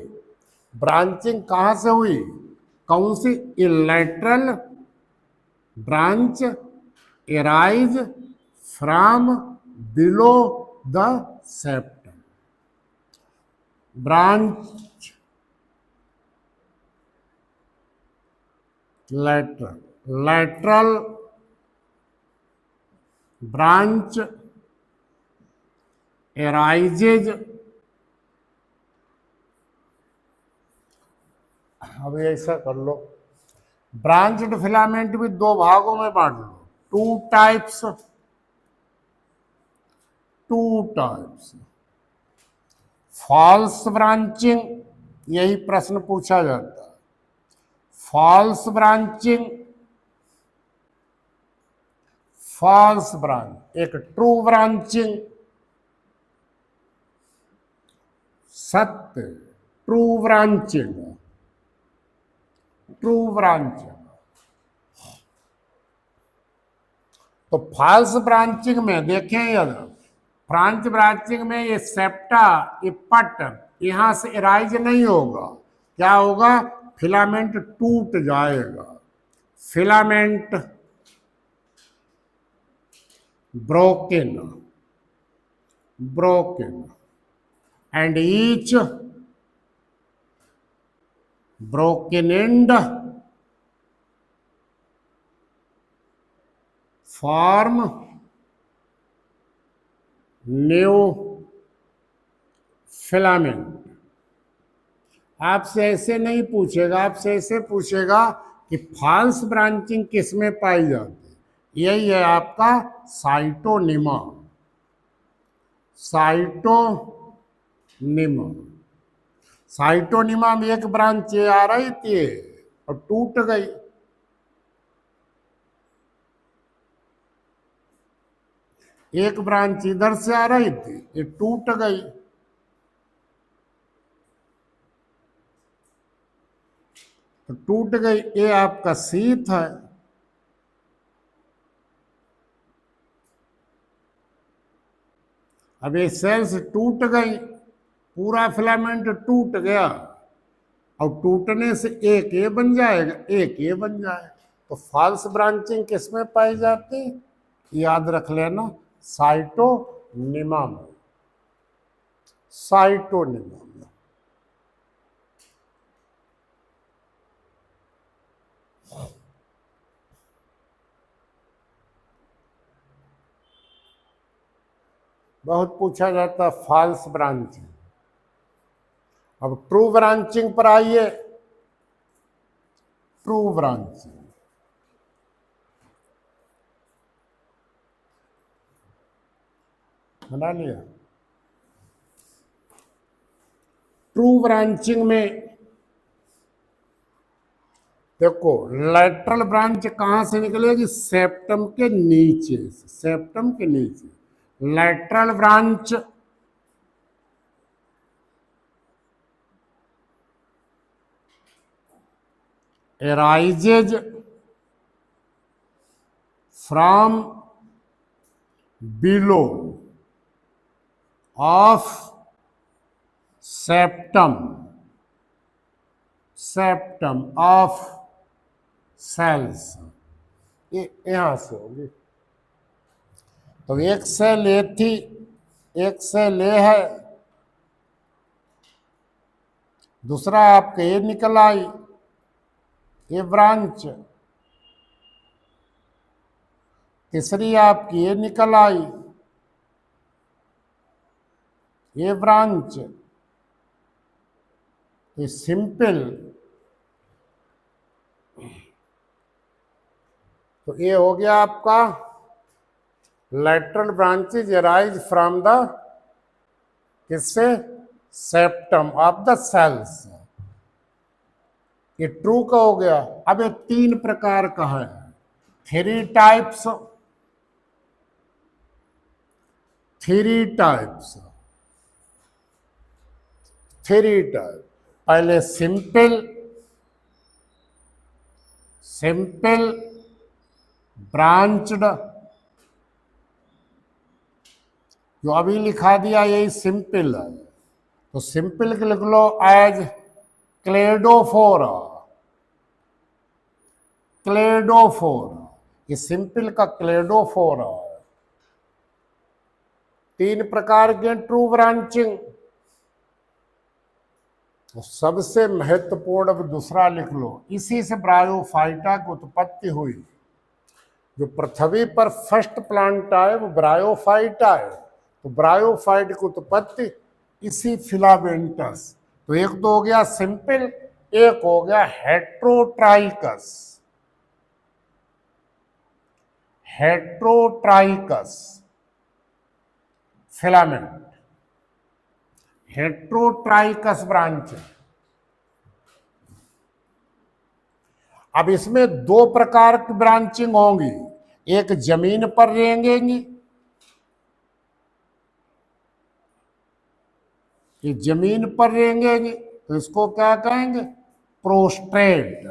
ब्रांचिंग कहां से हुई, कौन सी, lateral branch arises from below the septum, branch lateral branch arises, अब ऐसा कर लो, ब्रांच्ड फिलामेंट भी दो भागों में बांट लो, टू टाइप्स, फॉल्स ब्रांचिंग, यही प्रश्न पूछा जाता है, फॉल्स ब्रांचिंग, फॉल्स ब्रांच, एक ट्रू ब्रांचिंग, सत्य, ट्रू ब्रांचिंग, ट्रू ब्रांचिंग। तो फॉल्स ब्रांचिंग में देखें, यदि ब्रांच ब्रांचिंग में ये सेप्टा, ये पट यहां से एराइज नहीं होगा, क्या होगा, फिलामेंट टूट जाएगा, filament broken, broken, and each broken end form new filament। आपसे ऐसे नहीं पूछेगा, आपसे ऐसे पूछेगा कि फॉल्स ब्रांचिंग किस में पाई जाती है, यही है आपका साइटोनिमा, साइटोनिमा, साइटोनिमा में एक ब्रांच आ रही थी और टूट गई, एक ब्रांच इधर से आ रही थी, ये टूट गई, तो टूट गई, ये आपका शीथ है, अब ये सेल्स टूट गई, पूरा फिलामेंट टूट गया, और टूटने से एक ये बन जाएगा, एक ये बन जाएगा। तो फॉल्स ब्रांचिंग किसमें पाई जाती, याद रख लेना, साइटोनिमा में, साइटोनिमा में। बहुत पूछा जाता है फॉल्स ब्रांचिंग। अब ट्रू ब्रांचिंग पर आइए, ट्रू ब्रांचिंग, बना लिया। ट्रू ब्रांचिंग में देखो, लैटरल ब्रांच कहां से निकलेगी, सेप्टम के नीचे से, सेप्टम के नीचे lateral branch arises from below of septum, septum of cells, यहां से होगी। तो एक सेल ए थी, एक सेल ए है, दूसरा आपके ये निकल आई, ये ब्रांच, तीसरी आपकी ये निकल आई, ये ब्रांच, ये सिंपल, तो ये हो गया आपका lateral branches arise from the किससे, सेप्टम ऑफ द सेल्स, ये ट्रू का हो गया। अब ये तीन प्रकार का है, three types, three types, three type, पहले सिंपल, सिंपल ब्रांच्ड, जो अभी लिखा दिया यही सिंपल है, तो सिंपल के लिख लो एज क्लेडोफोरा, क्लेडोफोरा, ये सिंपल का क्लेडोफोरा है। 3 प्रकार के ट्रू ब्रांचिंग। तो सबसे महत्वपूर्ण, अब दूसरा लिख लो, इसी से ब्रायोफाइटा की उत्पत्ति हुई। जो पृथ्वी पर फर्स्ट प्लांट आए वो ब्रायोफाइटा है। तो ब्रायोफाइट की उत्पत्ति इसी फिलामेंटस। तो एक तो हो गया सिंपल, एक हो गया heterotrichous. Heterotrichous filament, heterotrichous branch. अब इसमें 2 प्रकार की ब्रांचिंग होंगी। एक जमीन पर रेंगेंगी, ये जमीन पर रेंगेंगी तो इसको क्या कहेंगे? Prostate,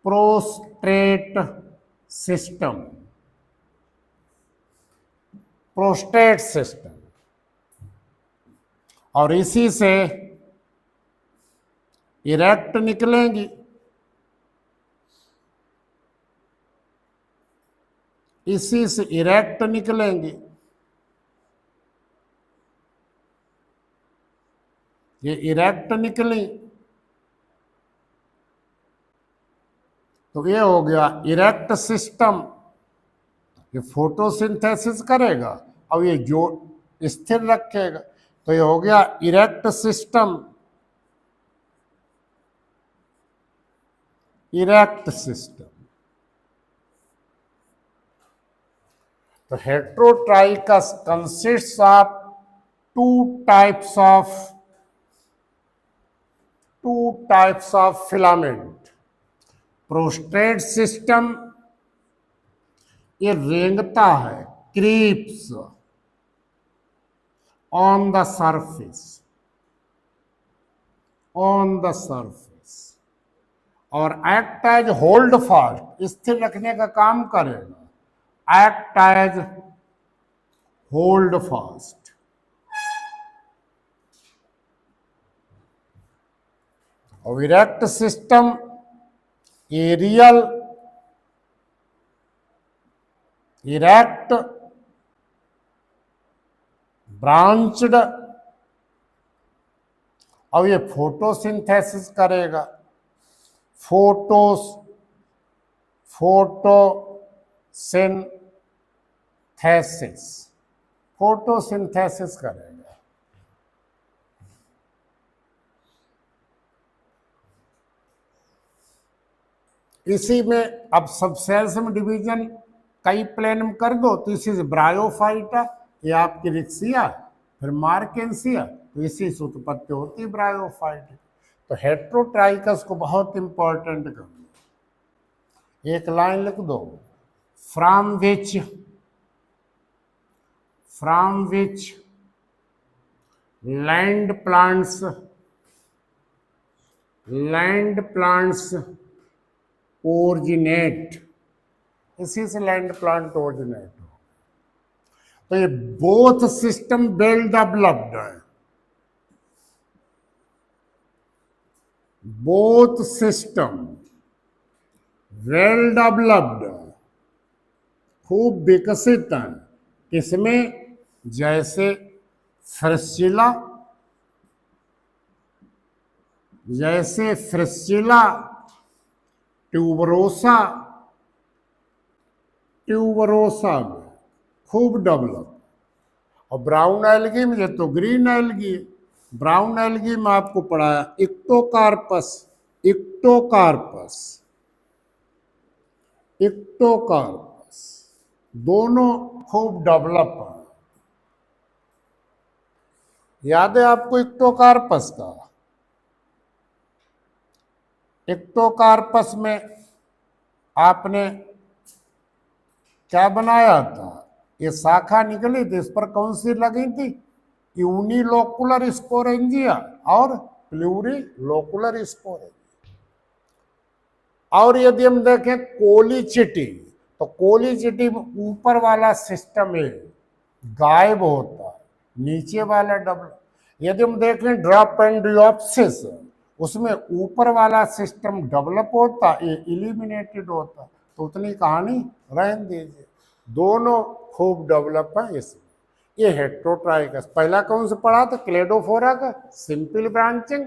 prostate system, prostate system. और इसी से इरेक्ट निकलेंगी, इसी से इरेक्ट निकलेंगी। ये इरेक्ट निकली तो ये हो गया इरेक्ट सिस्टम। ये फोटोसिंथेसिस करेगा और ये जो स्थिर रखेगा, तो ये हो गया इरेक्ट सिस्टम, इरेक्ट सिस्टम। तो heterotrichous consists of two types of filament. Prostrate system ये रेंगता है, creeps on the surface, on the surface, और एक्ट एज होल्ड फास्ट, स्थिर रखने का काम करेगा। Act as holdfast. और erect system aerial, erect, branched, और ये फोटोसिंथेसिस करेगा। फोटोसिंथेसिस करेगा। इसी में अब सबसेल्स में डिवीजन कई प्लेन में कर दो तो इसी से ब्रायोफाइटा, ये आपकी रिक्सिया, फिर मार्केंसिया, तो इसी से उत्पत्ति होती है ब्रायोफाइट। तो हेट्रोट्राइकस को बहुत इंपॉर्टेंट कर दो, एक लाइन लिख दो, from which land plants originate, इसी से लैंड प्लांट ओरिजिनेट हो। तो ये बोथ सिस्टम वेल डेवलप्ड है, बोथ सिस्टम वेल डेवलप्ड, खूब विकसित है। किसमें? जैसे फ्रिस्टिला, ट्यूबरोसा में खूब डेवलप। और ब्राउन एल्गी में, ये तो ग्रीन एल्गी, ब्राउन एल्गी में आपको पढ़ाया इक्टोकार्पस, दोनों खूब डेवलप है। याद है आपको इक्टोकार्पस का? इक्टोकार्पस में आपने क्या बनाया था? ये शाखा निकली थी, इस पर कौन सी लगी थी? यूनिलोकुलर स्पोरेंजिया और प्लूरिलोकुलर स्पोरेंजिया। और यदि हम देखें कोलिचिटी, तो कोलिचिटी में ऊपर वाला सिस्टम गायब होता है, नीचे वाला डबल। यदि हम देखें ड्रॉपेंडियोप्सिस, उसमें ऊपर वाला सिस्टम डेवलप होता है, ये इलिमिनेटेड होता। तो उतनी कहानी रहने दीजिए। दोनों खूब डेवलप है इसमें। ये हेट्रोट्राइकस पहला कौन सा पढ़ा था? क्लेडोफोरा का सिंपल ब्रांचिंग।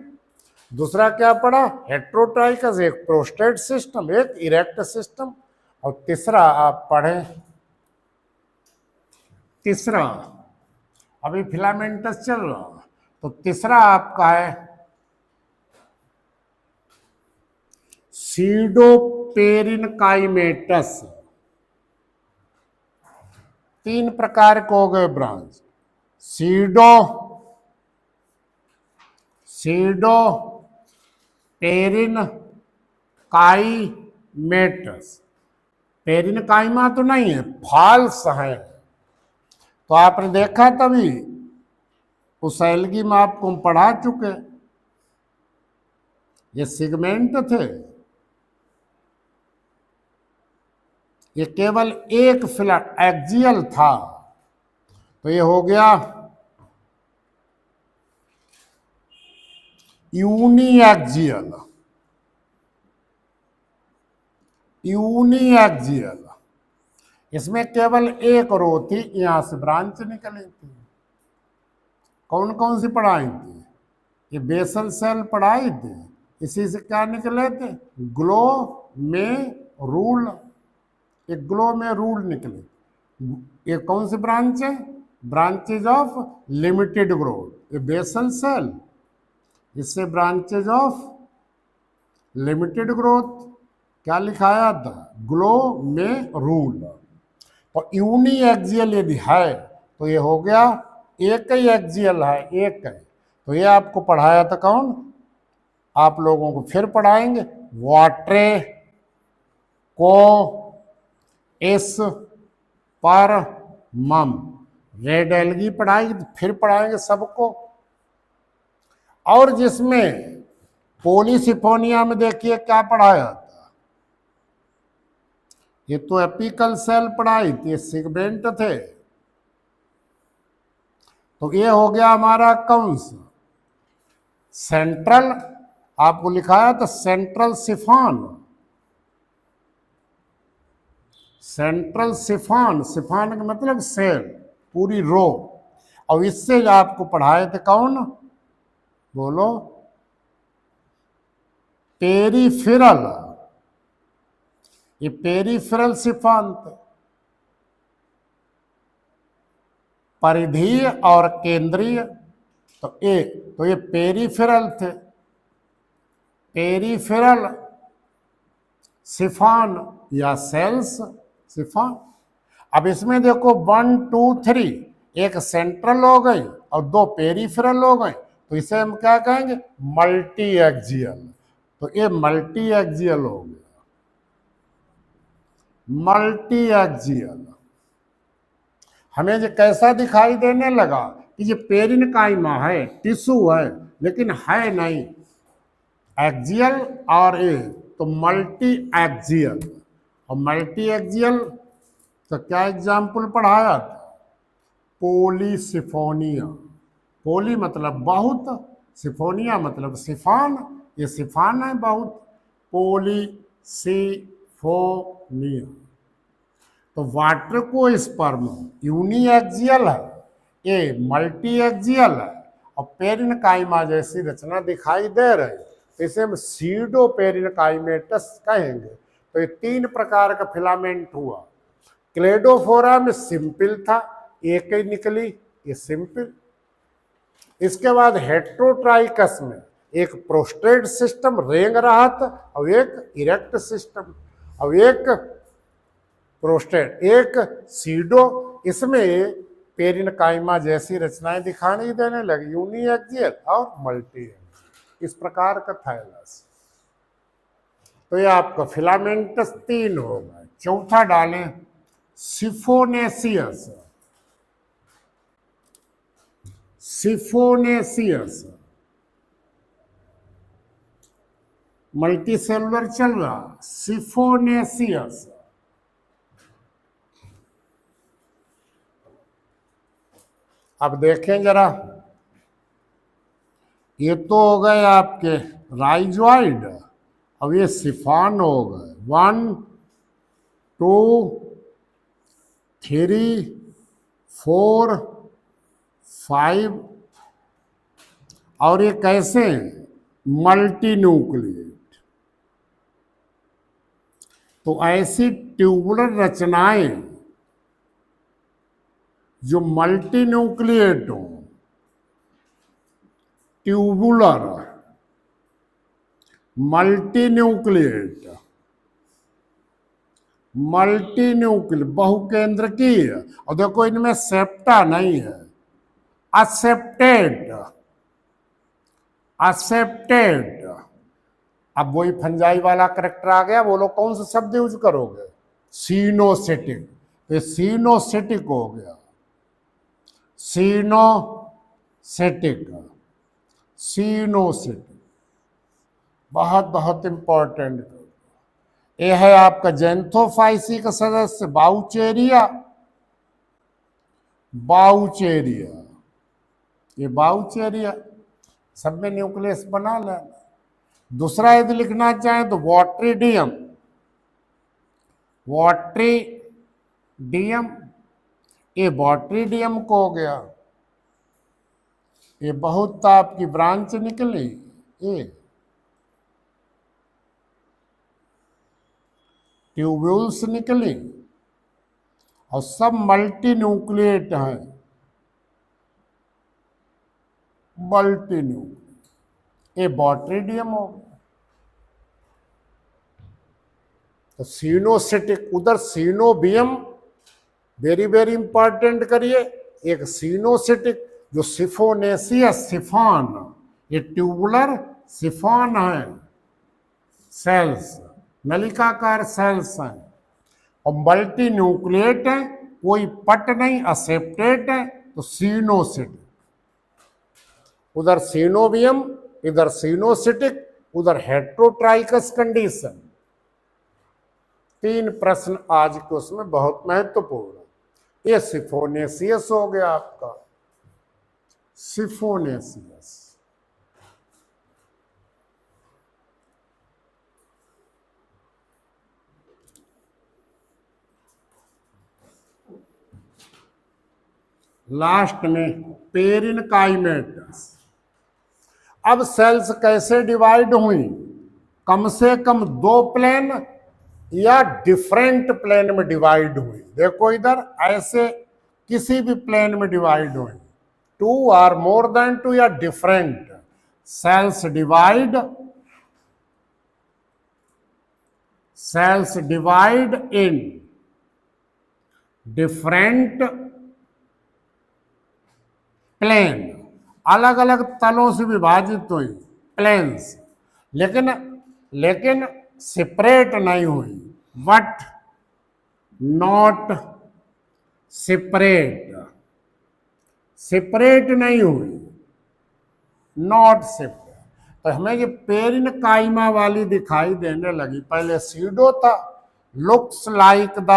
दूसरा क्या पढ़ा? हेट्रोट्राइकस, एक प्रोस्टेट सिस्टम, एक इरेक्ट सिस्टम। और तीसरा आप पढ़े, तीसरा अभी फिलामेंटस चल रहा, तो तीसरा आपका है सीडोपेरिनकाइमेटस। तीन प्रकार के हो गए ब्रांच, सीडो पेरिनकाइमेटस। पेरिनकाइमा तो नहीं है, फाल्स है। तो आपने देखा तभी उस एल्गी में आपको हम पढ़ा चुके, ये सिगमेंट थे, ये केवल एक फ्लैट एक्सियल था। तो ये हो गया यूनिएक्सियल, यूनिएक्सियल। इसमें केवल एक रो थी, यहां से ब्रांच निकली थी। कौन कौन सी पढ़ाई थी? ये बेसल सेल पढ़ाई थी, इसी से क्या निकले थे? ग्लो में रूल, ये ग्लो में रूल निकले। ये कौन सी ब्रांच है? Branches of limited growth. ये बेसल सेल, इससे ब्रांचेज ऑफ लिमिटेड ग्रोथ क्या लिखाया था? ग्लो में रूल। और यूनी एक्सियल यदि है तो ये हो गया एक ही एक्सियल है, एक है। तो ये आपको पढ़ाया था कौन? आप लोगों को फिर पढ़ाएंगे, वाट्रे को इस पर मम। रेड एल्गी पढ़ाएंगे, तो फिर पढ़ाएंगे सबको। और जिसमें पोलीसिफोनिया में देखिए क्या पढ़ाया था, ये तो एपिकल सेल पढ़ाई थी, सिगमेंट थे। तो ये हो गया हमारा कौन सा? सेंट्रल, आपको लिखाया था सेंट्रल सिफान। सेंट्रल सिफान, सिफान का मतलब सेल, पूरी रो। और इससे आपको पढ़ाए थे कौन? बोलो, पेरीफेरल। ये पेरीफेरल सिफान थे, परिधीय और केंद्रीय। तो ये पेरीफेरल थे, पेरीफेरल सिफान या सेल्स सिफान। अब इसमें देखो 1 2 3, एक सेंट्रल हो गई और दो पेरीफेरल हो गए, तो इसे हम क्या कहेंगे? Multi axial. तो ये मल्टी एक्सियल हो गया, मल्टी एक्सियल। हमें ये कैसा दिखाई देने लगा कि ये पेरिनकाइमा है, टिश्यू है, लेकिन है नहीं एक्सियल और ए, तो मल्टी एक्सियल। और मल्टी एक्सियल तो क्या एग्जाम्पल पढ़ाया था? पोलीसिफोनिया। पोली मतलब बहुत, सिफोनिया मतलब सिफान, ये सिफान है बहुत, पोलीसिफोनिया। तो वाटर को स्पर्म यूनी एक्सियल है, ये मल्टी एक्सियल है, और पेरिनकाइमा जैसी रचना दिखाई दे रही, तो इसे हम सीडो पेरिनकाइमेटस कहेंगे। तो ये तीन प्रकार का फिलामेंट हुआ। क्लेडोफोरा में सिंपल था, एक ही निकली, ये सिंपल। इसके बाद हेट्रोट्राइकस में एक प्रोस्टेट सिस्टम रेंग रहा था, और एक इरेक्ट सिस्टम, और एक प्रोस्टेट, एक सीडो। इसमें पेरिनकाइमा जैसी रचनाएं दिखाई देने लगी, यूनी एक्सियल और मल्टी एक्सियल, इस प्रकार का थायलस। तो ये आपका फिलामेंटस 3 हो गए। चौथा डालें सिफोनेसियस। सिफोनेसियस मल्टीसेलुलर चल रहा, सिफोनेसियस। अब देखें जरा, ये तो हो गए आपके राइजोइड, अब ये सिफान हो गए 1 2, 3, 4, 5, और ये कैसे हैं? Multi nucleate. तो ऐसी ट्यूबुलर रचनाएं जो मल्टी न्यूक्लिएट हो, tubular, multi nucleate, multi nucleate बहुकेंद्रकीय, और देखो इनमें सेप्टा नहीं है, असेप्टेड, असेप्टेड। अब वही फंजाई वाला करेक्टर आ गया, बोलो कौन सा शब्द यूज करोगे? सीनोसिटिक। ये सीनोसिटिक हो गया, सीनोसिटिक, सीनोसिटिक, बहुत बहुत इंपॉर्टेंट। ये है आपका जैंथोफाइसी का सदस्य बाउचेरिया, बाउचेरिया, ये बाउचेरिया, सब में न्यूक्लियस बना लेना। दूसरा यदि लिखना चाहें तो वॉट्रीडियम, वॉट्रीडियम, ये वॉट्रीडियम को हो गया, ये बहुत आपकी ब्रांच निकली, ये ट्यूब्यूल्स निकली, और सब मल्टी न्यूक्लिएट हैं, मल्टी न्यूक्लिएट, ये बॉट्रीडियम हो गया। तो सीनोसिटिक, उधर सीनोबियम, वेरी वेरी इंपॉर्टेंट करिए, एक सीनोसिटिक जो सिफोनेसियस, सिफॉन, ये ट्यूबुलर सिफॉन है, सेल्स, नलिकाकार सेल्स हैं, और मल्टी न्यूक्लिएट है, कोई पट नहीं, असेप्टेट है, तो सीनोसिटिक। उधर सीनोबियम, इधर सीनोसिटिक, उधर हेट्रोट्राइकस कंडीशन। 3 प्रश्न आज के उसमें बहुत महत्वपूर्ण। ये सिफोनेसियस हो गया आपका, सिफोनेसियस। लास्ट में पेरिनकाइमेटस। अब सेल्स कैसे डिवाइड हुई? कम से कम 2 प्लेन या डिफरेंट प्लेन में डिवाइड हुई। देखो इधर ऐसे किसी भी प्लेन में डिवाइड हुई, 2 और मोर देन 2 या different cells divide, cells divide in different plane, अलग अलग तलों से विभाजित हुई, प्लेन्स, लेकिन सेपरेट नहीं हुई, बट नॉट सेपरेट, सेपरेट नहीं हुई, नॉट सेपरेट। तो हमें ये पेरिनकाइमा वाली दिखाई देने लगी, पहले सीडो था, looks like the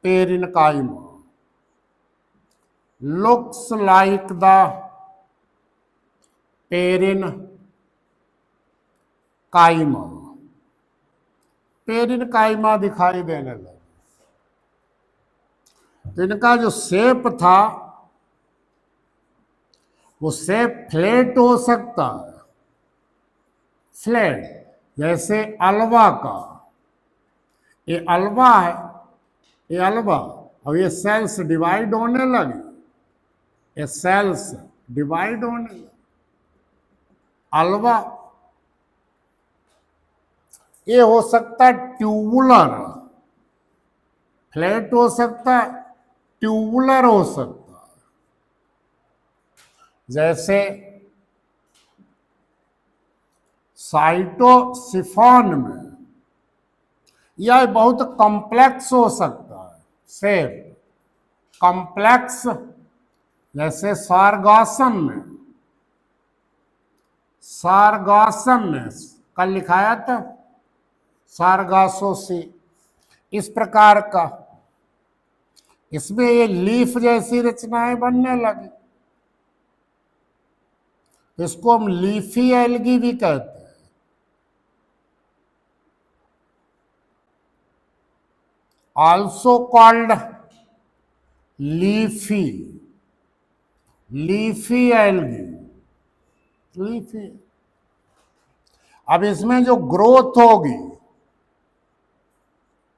parenchyma, looks like the parenchyma, parenchyma दिखाई देने लगा। तो इनका जो शेप था वो शेप फ्लैट हो सकता है, फ्लैट, जैसे अलवा का, ये अलवा है, ये अलवा, और ये सेल्स डिवाइड होने लगी, ये सेल्स डिवाइड होने लगी, अलवा। ये हो सकता है ट्यूबुलर, फ्लैट हो सकता है, ट्यूबुलर हो सकता है, जैसे साइटोसिफॉन में, यह बहुत कॉम्प्लेक्स हो सकता है, शेप कॉम्प्लेक्स, जैसे सारगासम में, सारगासम में कल लिखाया था, सारगासोसी, इस प्रकार का। इसमें ये लीफ जैसी रचनाएं बनने लगी, इसको हम लीफी एल्गी भी कहते हैं। also called leafy algae, leafy. अब इसमें जो ग्रोथ होगी,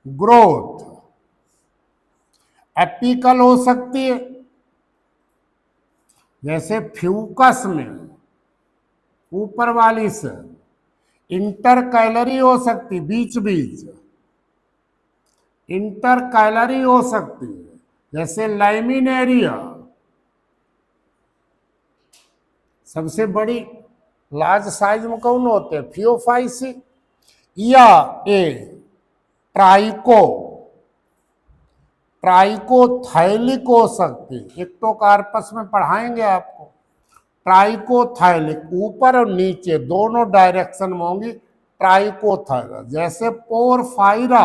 ग्रोथ एपिकल हो सकती है, जैसे फ्यूकस में ऊपर वाली से, इंटर कैलरी हो सकती, बीच बीच इंटर कैलरी हो सकती है, जैसे लाइमिनेरिया। सबसे बड़ी लार्ज साइज में कौन होते हैं? फियोफाइसी, या ए ट्राइको, ट्राइकोथाइलिक हो सकती, एक्टोकार्पस में पढ़ाएंगे आपको। ट्राइकोथाइलिक ऊपर और नीचे दोनों डायरेक्शन में होंगी ट्राइकोथाइलिक, जैसे पोरफायरा,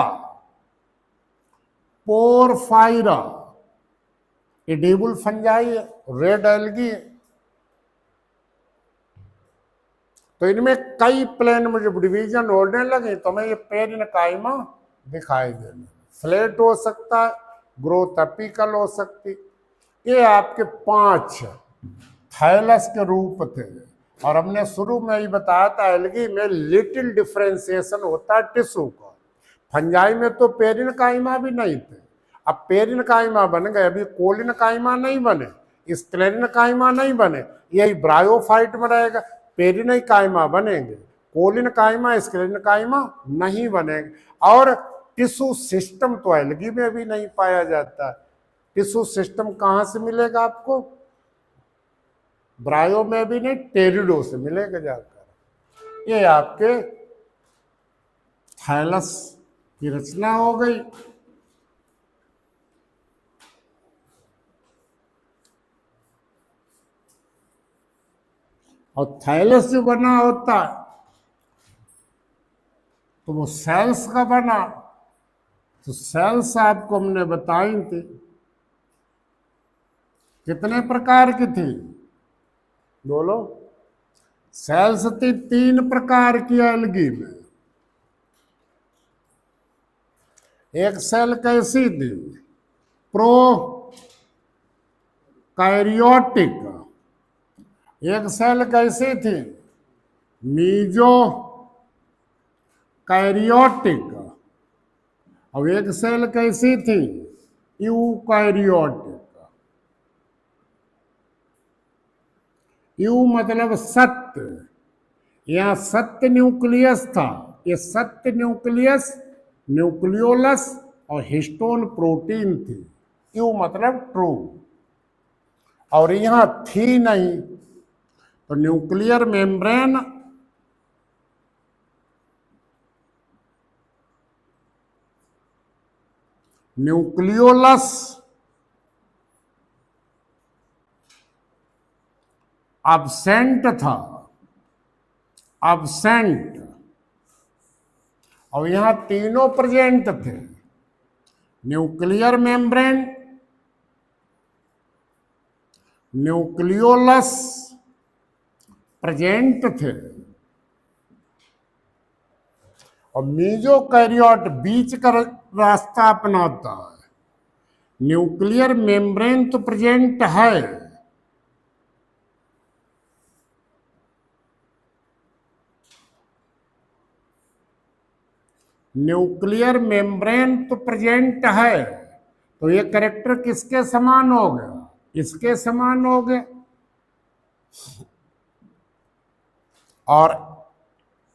एडिबल फंजाई है, रेड एल्गी है। तो इनमें कई प्लेन में जब डिवीजन होने लगे तो मैं ये पेरिनकाइमा दिखाई देने, फ्लैट हो सकता है, ग्रोथ एपिकल हो सकती। ये आपके 5 थाइलस के रूप थे, और हमने शुरू में ही बताया था एल्गी में लिटिल डिफरेंशिएशन होता है टिश्यू का। फंजाई में तो पेरिनकाइमा भी नहीं थे, अब पेरिनकाइमा बन गए, अभी कोलिनकाइमा नहीं बने, स्क्लेरिनकाइमा नहीं बने, यही ब्रायोफाइट में रहेगा। पेरिनकाइमा बनेंगे, कोलिनकाइमा स्क्लेरिनकाइमा नहीं बनेंगे। और टिश्यू सिस्टम तो एल्गी में भी नहीं पाया जाता। टिश्यू सिस्टम कहाँ से मिलेगा आपको? ब्रायो में भी नहीं, टेरिडो से मिलेगा जाकर। ये आपके थाइलस की रचना हो गई। और थाइलस जो बना होता है तो वो सेल्स का बना। तो सेल्स आपको हमने बताई थी, कितने प्रकार की थी बोलो? सेल्स थी 3 प्रकार की एल्गी में। एक सेल कैसी थी? Pro karyotic. एक सेल कैसी थी? Mesokaryotic. और एक सेल कैसी थी? यूकैरियोटिक। यू मतलब सत्य, यहां सत्य न्यूक्लियस था, ये सत्य न्यूक्लियस, न्यूक्लियोलस और हिस्टोन प्रोटीन थी। यू मतलब ट्रू, और यहां थी नहीं, तो न्यूक्लियर मेम्ब्रेन, न्यूक्लियोलस, अब्सेंट था, अब्सेंट, और यहां तीनों प्रेजेंट थे। न्यूक्लियर मेम्ब्रेन, न्यूक्लियोलस प्रेजेंट थे, और मीजोकैरियोट बीच का रास्ता अपनाता है। न्यूक्लियर मेम्ब्रेन तो प्रेजेंट है, न्यूक्लियर मेम्ब्रेन तो प्रेजेंट है, तो ये कैरेक्टर किसके समान हो गया? इसके समान हो गए। और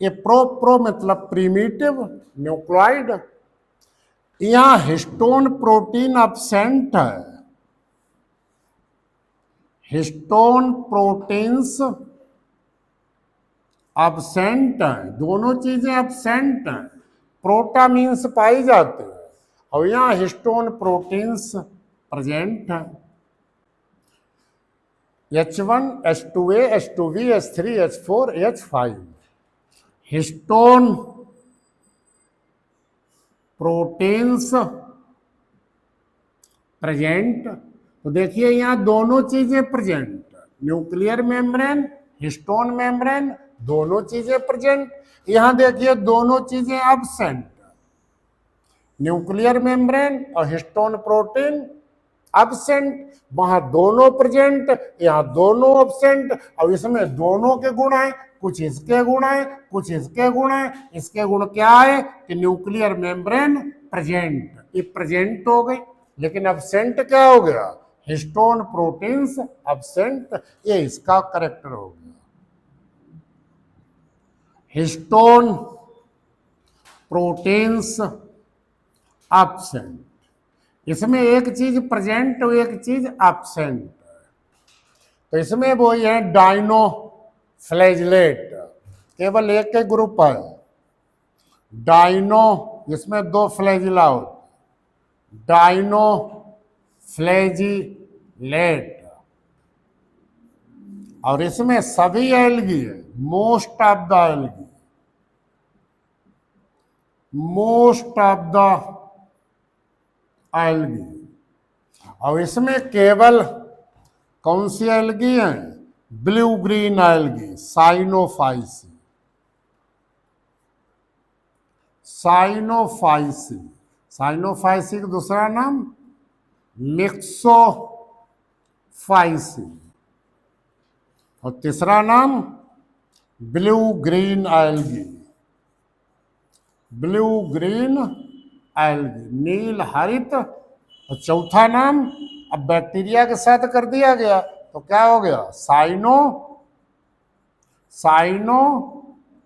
ये प्रो मतलब प्रीमिटिव न्यूक्लियोइड। यहां हिस्टोन प्रोटीन अब्सेंट है, हिस्टोन प्रोटीन्स अब्सेंट है, दोनों चीजें अब्सेंट हैं। प्रोटामीन्स पाई जाते हैं, और यहां हिस्टोन प्रोटीन्स प्रेजेंट है। H1, H2A, H2B, H3, H4, H5 histone proteins present. तो देखिए यहां दोनों चीजें present, nuclear membrane, histone membrane, दोनों चीजें प्रेजेंट। यहां देखिए दोनों चीजें अब्सेंट, न्यूक्लियर मेम्ब्रेन और हिस्टोन प्रोटीन एब्सेंट, वहां दोनों प्रेजेंट, यहाँ दोनों एब्सेंट। और इसमें दोनों के गुण है, कुछ इसके गुण है, कुछ इसके गुण है। इसके गुण क्या है कि न्यूक्लियर मेम्ब्रेन प्रेजेंट, ये प्रेजेंट हो गई, लेकिन एब्सेंट क्या हो गया, हिस्टोन प्रोटीन्स एब्सेंट, ये इसका करेक्टर हो गया। हिस्टोन प्रोटीन्स एब्सेंट, इसमें एक चीज प्रेजेंट और एक चीज एब्सेंट। तो इसमें वो है डाइनो फ्लैजलेट, केवल एक के ग्रुप है डाइनो, इसमें दो फ्लैजिला होते, डाइनो फ्लैजिलेट। और इसमें सभी एल्गी है, most of the algae, most of the algae. और इसमें केवल कौन सी एल्गी है, blue green algae, cyanophyceae, cyanophyceae, cyanophyceae का दूसरा नाम मिक्सोफाइसी, और तीसरा नाम blue green algae, blue green algae, नील हरित। और चौथा नाम अब बैक्टीरिया के साथ कर दिया गया तो क्या हो गया, साइनो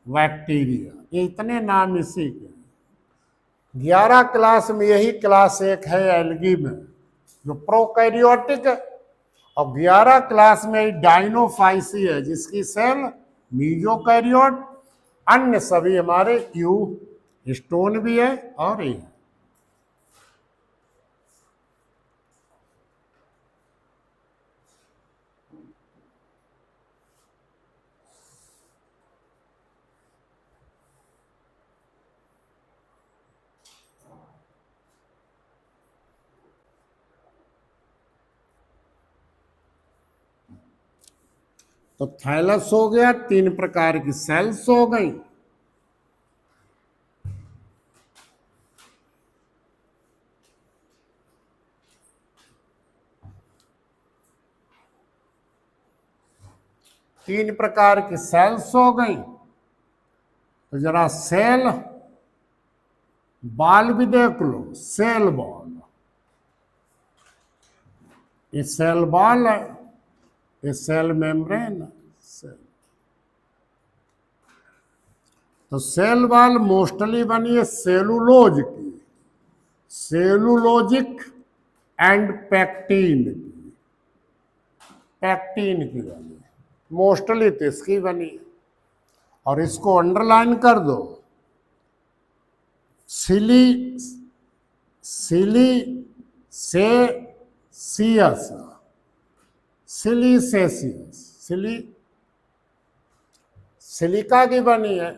बैक्टीरिया। ये इतने नाम इसी के। 11 क्लास में यही क्लास एक है एल्गी में जो प्रोकैरियोटिक है, और 11 क्लास में डाइनोफाइसी है जिसकी सेल मीजोकैरियोट, अन्य सभी हमारे यू हिस्टोन भी है और ये। तो थैलस हो गया, 3 प्रकार की सेल्स हो गई। तीन प्रकार की सेल्स हो गई। तो जरा सेल बॉल भी देख लो, सेल बॉल, ये सेल बॉल है, ये सेल मेम्ब्रेन है, सेल। तो सेल बॉल मोस्टली बनी है सेलुलोज की, सेलुलोजिक एंड पैक्टीन की, पैक्टीन की बनी मोस्टली, तो इसकी बनी। और इसको अंडरलाइन कर दो, सिलिसेसियस, सिलिसेसियस, सिलिका की बनी है,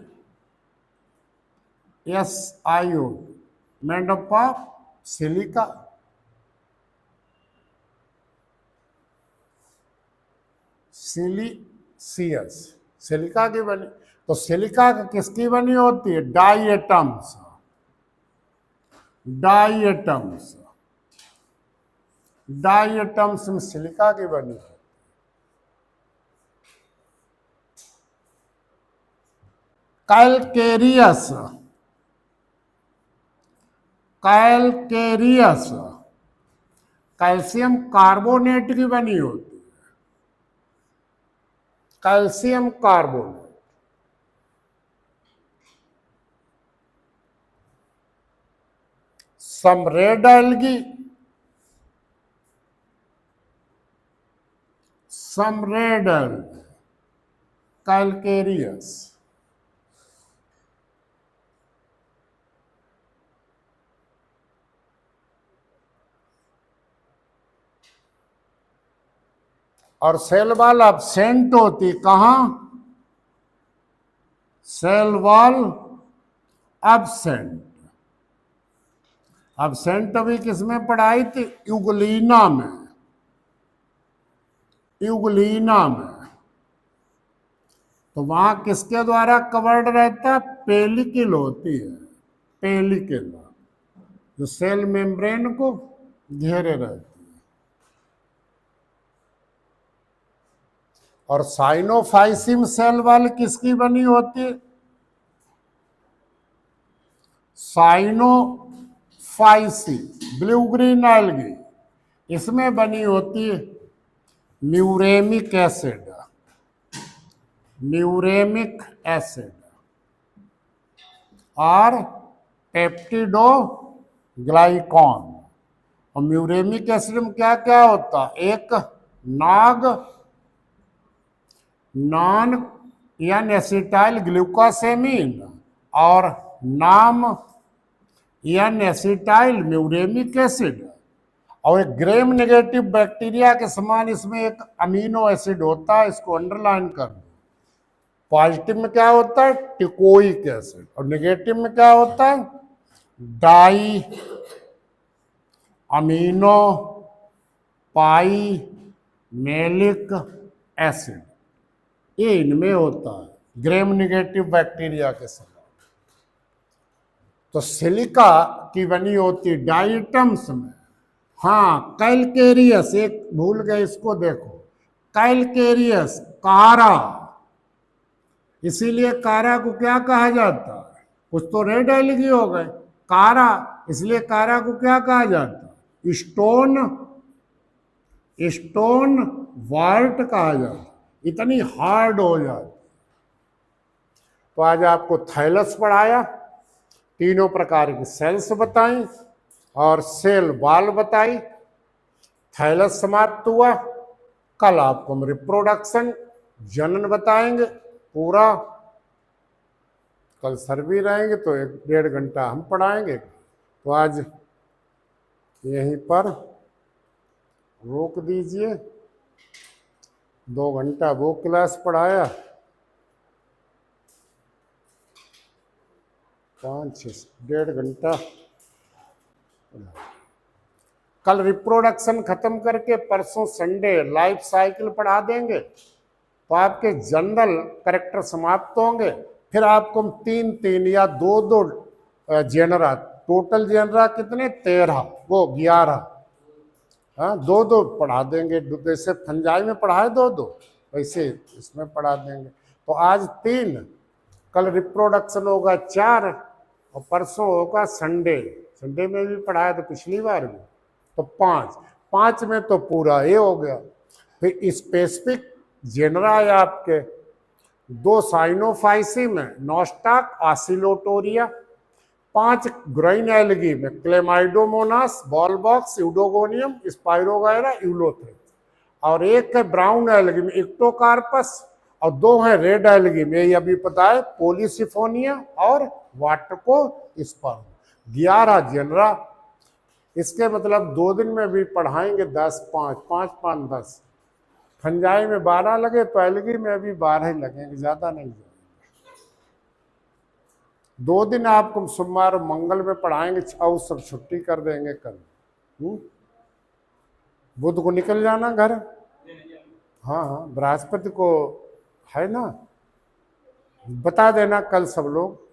SiO, made up of silica. Siliceous silica की बनी। तो सिलिका किसकी बनी होती है, diatoms, diatoms, diatoms में सिलिका की बनी है। कैलकेरियस, कैलकेरियस कैल्शियम कार्बोनेट की बनी होती है, calcium carbonate. some red algae, some red algae, calcareous. और सेल वॉल एब्सेंट होती कहाँ, सेल वॉल एब्सेंट, एब्सेंट अभी किसमें पढ़ाई थी, यूग्लिना में, यूग्लिना में। तो वहां किसके द्वारा कवर्ड रहता है, पेलिकल होती है, पेलिकल। जो सेल मेम्ब्रेन को घेरे रहती है। और साइनोफाइसिम सेल वाल किसकी बनी होती है? साइनोफाइसी ब्लू ग्रीन एल्गी, इसमें बनी होती है म्यूरेमिक एसिड, म्यूरेमिक एसिड और पेप्टिडोग्लाइकॉन। और म्यूरेमिक एसिड में क्या क्या होता है? एक नॉन एन एसिटाइल ग्लूकोसेमिन और नाम एन एसिटाइल म्यूरेमिक एसिड। और एक ग्रेम नेगेटिव बैक्टीरिया के समान इसमें एक अमीनो एसिड होता है, इसको अंडरलाइन कर दो। पॉजिटिव में क्या होता है? Teichoic acid. और नेगेटिव में क्या होता है? Diaminopimelic acid. ये इनमें होता है ग्रेम नेगेटिव बैक्टीरिया के समान। तो सिलिका की बनी होती डाइटम्स में, हाँ कैलकेरियस, एक भूल गए इसको देखो, कैलकेरियस कारा, इसीलिए कारा को क्या कहा जाता है? कुछ तो रेड एलगी हो गए, कारा, इसलिए कारा को क्या कहा जाता है? स्टोन वार्ट कहा जाता है, इतनी हार्ड हो जाती। तो आज आपको थाइलस पढ़ाया, तीनों प्रकार की सेल्स बताई और सेल वॉल बताई। थाइलस समाप्त हुआ। कल आपको हम रिप्रोडक्शन जनन बताएंगे पूरा। कल सर भी रहेंगे तो 1-1.5 घंटा हम पढ़ाएंगे। तो आज यहीं पर रोक दीजिए। 2 घंटा वो क्लास पढ़ाया, 5-6-1.5 घंटा। कल रिप्रोडक्शन खत्म करके परसों संडे लाइफ साइकिल पढ़ा देंगे, तो आपके जनरल करेक्टर समाप्त होंगे। फिर आपको 3-3 या 2-2 जेनरा, टोटल जेनरा कितने? 13, वो 11, हाँ 2-2 पढ़ा देंगे। जैसे फंजाई में पढ़ाए 2-2, वैसे इसमें पढ़ा देंगे। तो आज 3, कल रिप्रोडक्शन होगा 4 और परसों होगा संडे। संडे में भी पढ़ाया तो पिछली बार भी, तो 5 में तो पूरा ये हो गया। फिर स्पेसिफिक जेनरा है आपके 2 साइनोफाइसिम में, नोस्टाक ऑसिलोटोरिया, 5 ग्रोइन एल्गी में क्लेमाइडोमोनास, बॉलबॉक्स, यूडोगोनियम, स्पाइरोगायरा, यूलोथ्रिक्स। और एक है ब्राउन एल्गी में इक्टोकार्पस, और 2 है रेड एल्गी में, ये अभी पता है, पोलिसिफोनिया और वाटको स्पर्म। 11 जेनरा। इसके मतलब 2 दिन में भी पढ़ाएंगे 10, 5, 10। फंजाई में 12 लगे तो एल्गी में भी 12 ही लगेंगे, ज्यादा नहीं जाएंगे। 2 दिन आपको सोमवार मंगल में पढ़ाएंगे, 6 सब छुट्टी कर देंगे कल। बुध को निकल जाना घर। हाँ बृहस्पति को है ना, बता देना कल सब लोग।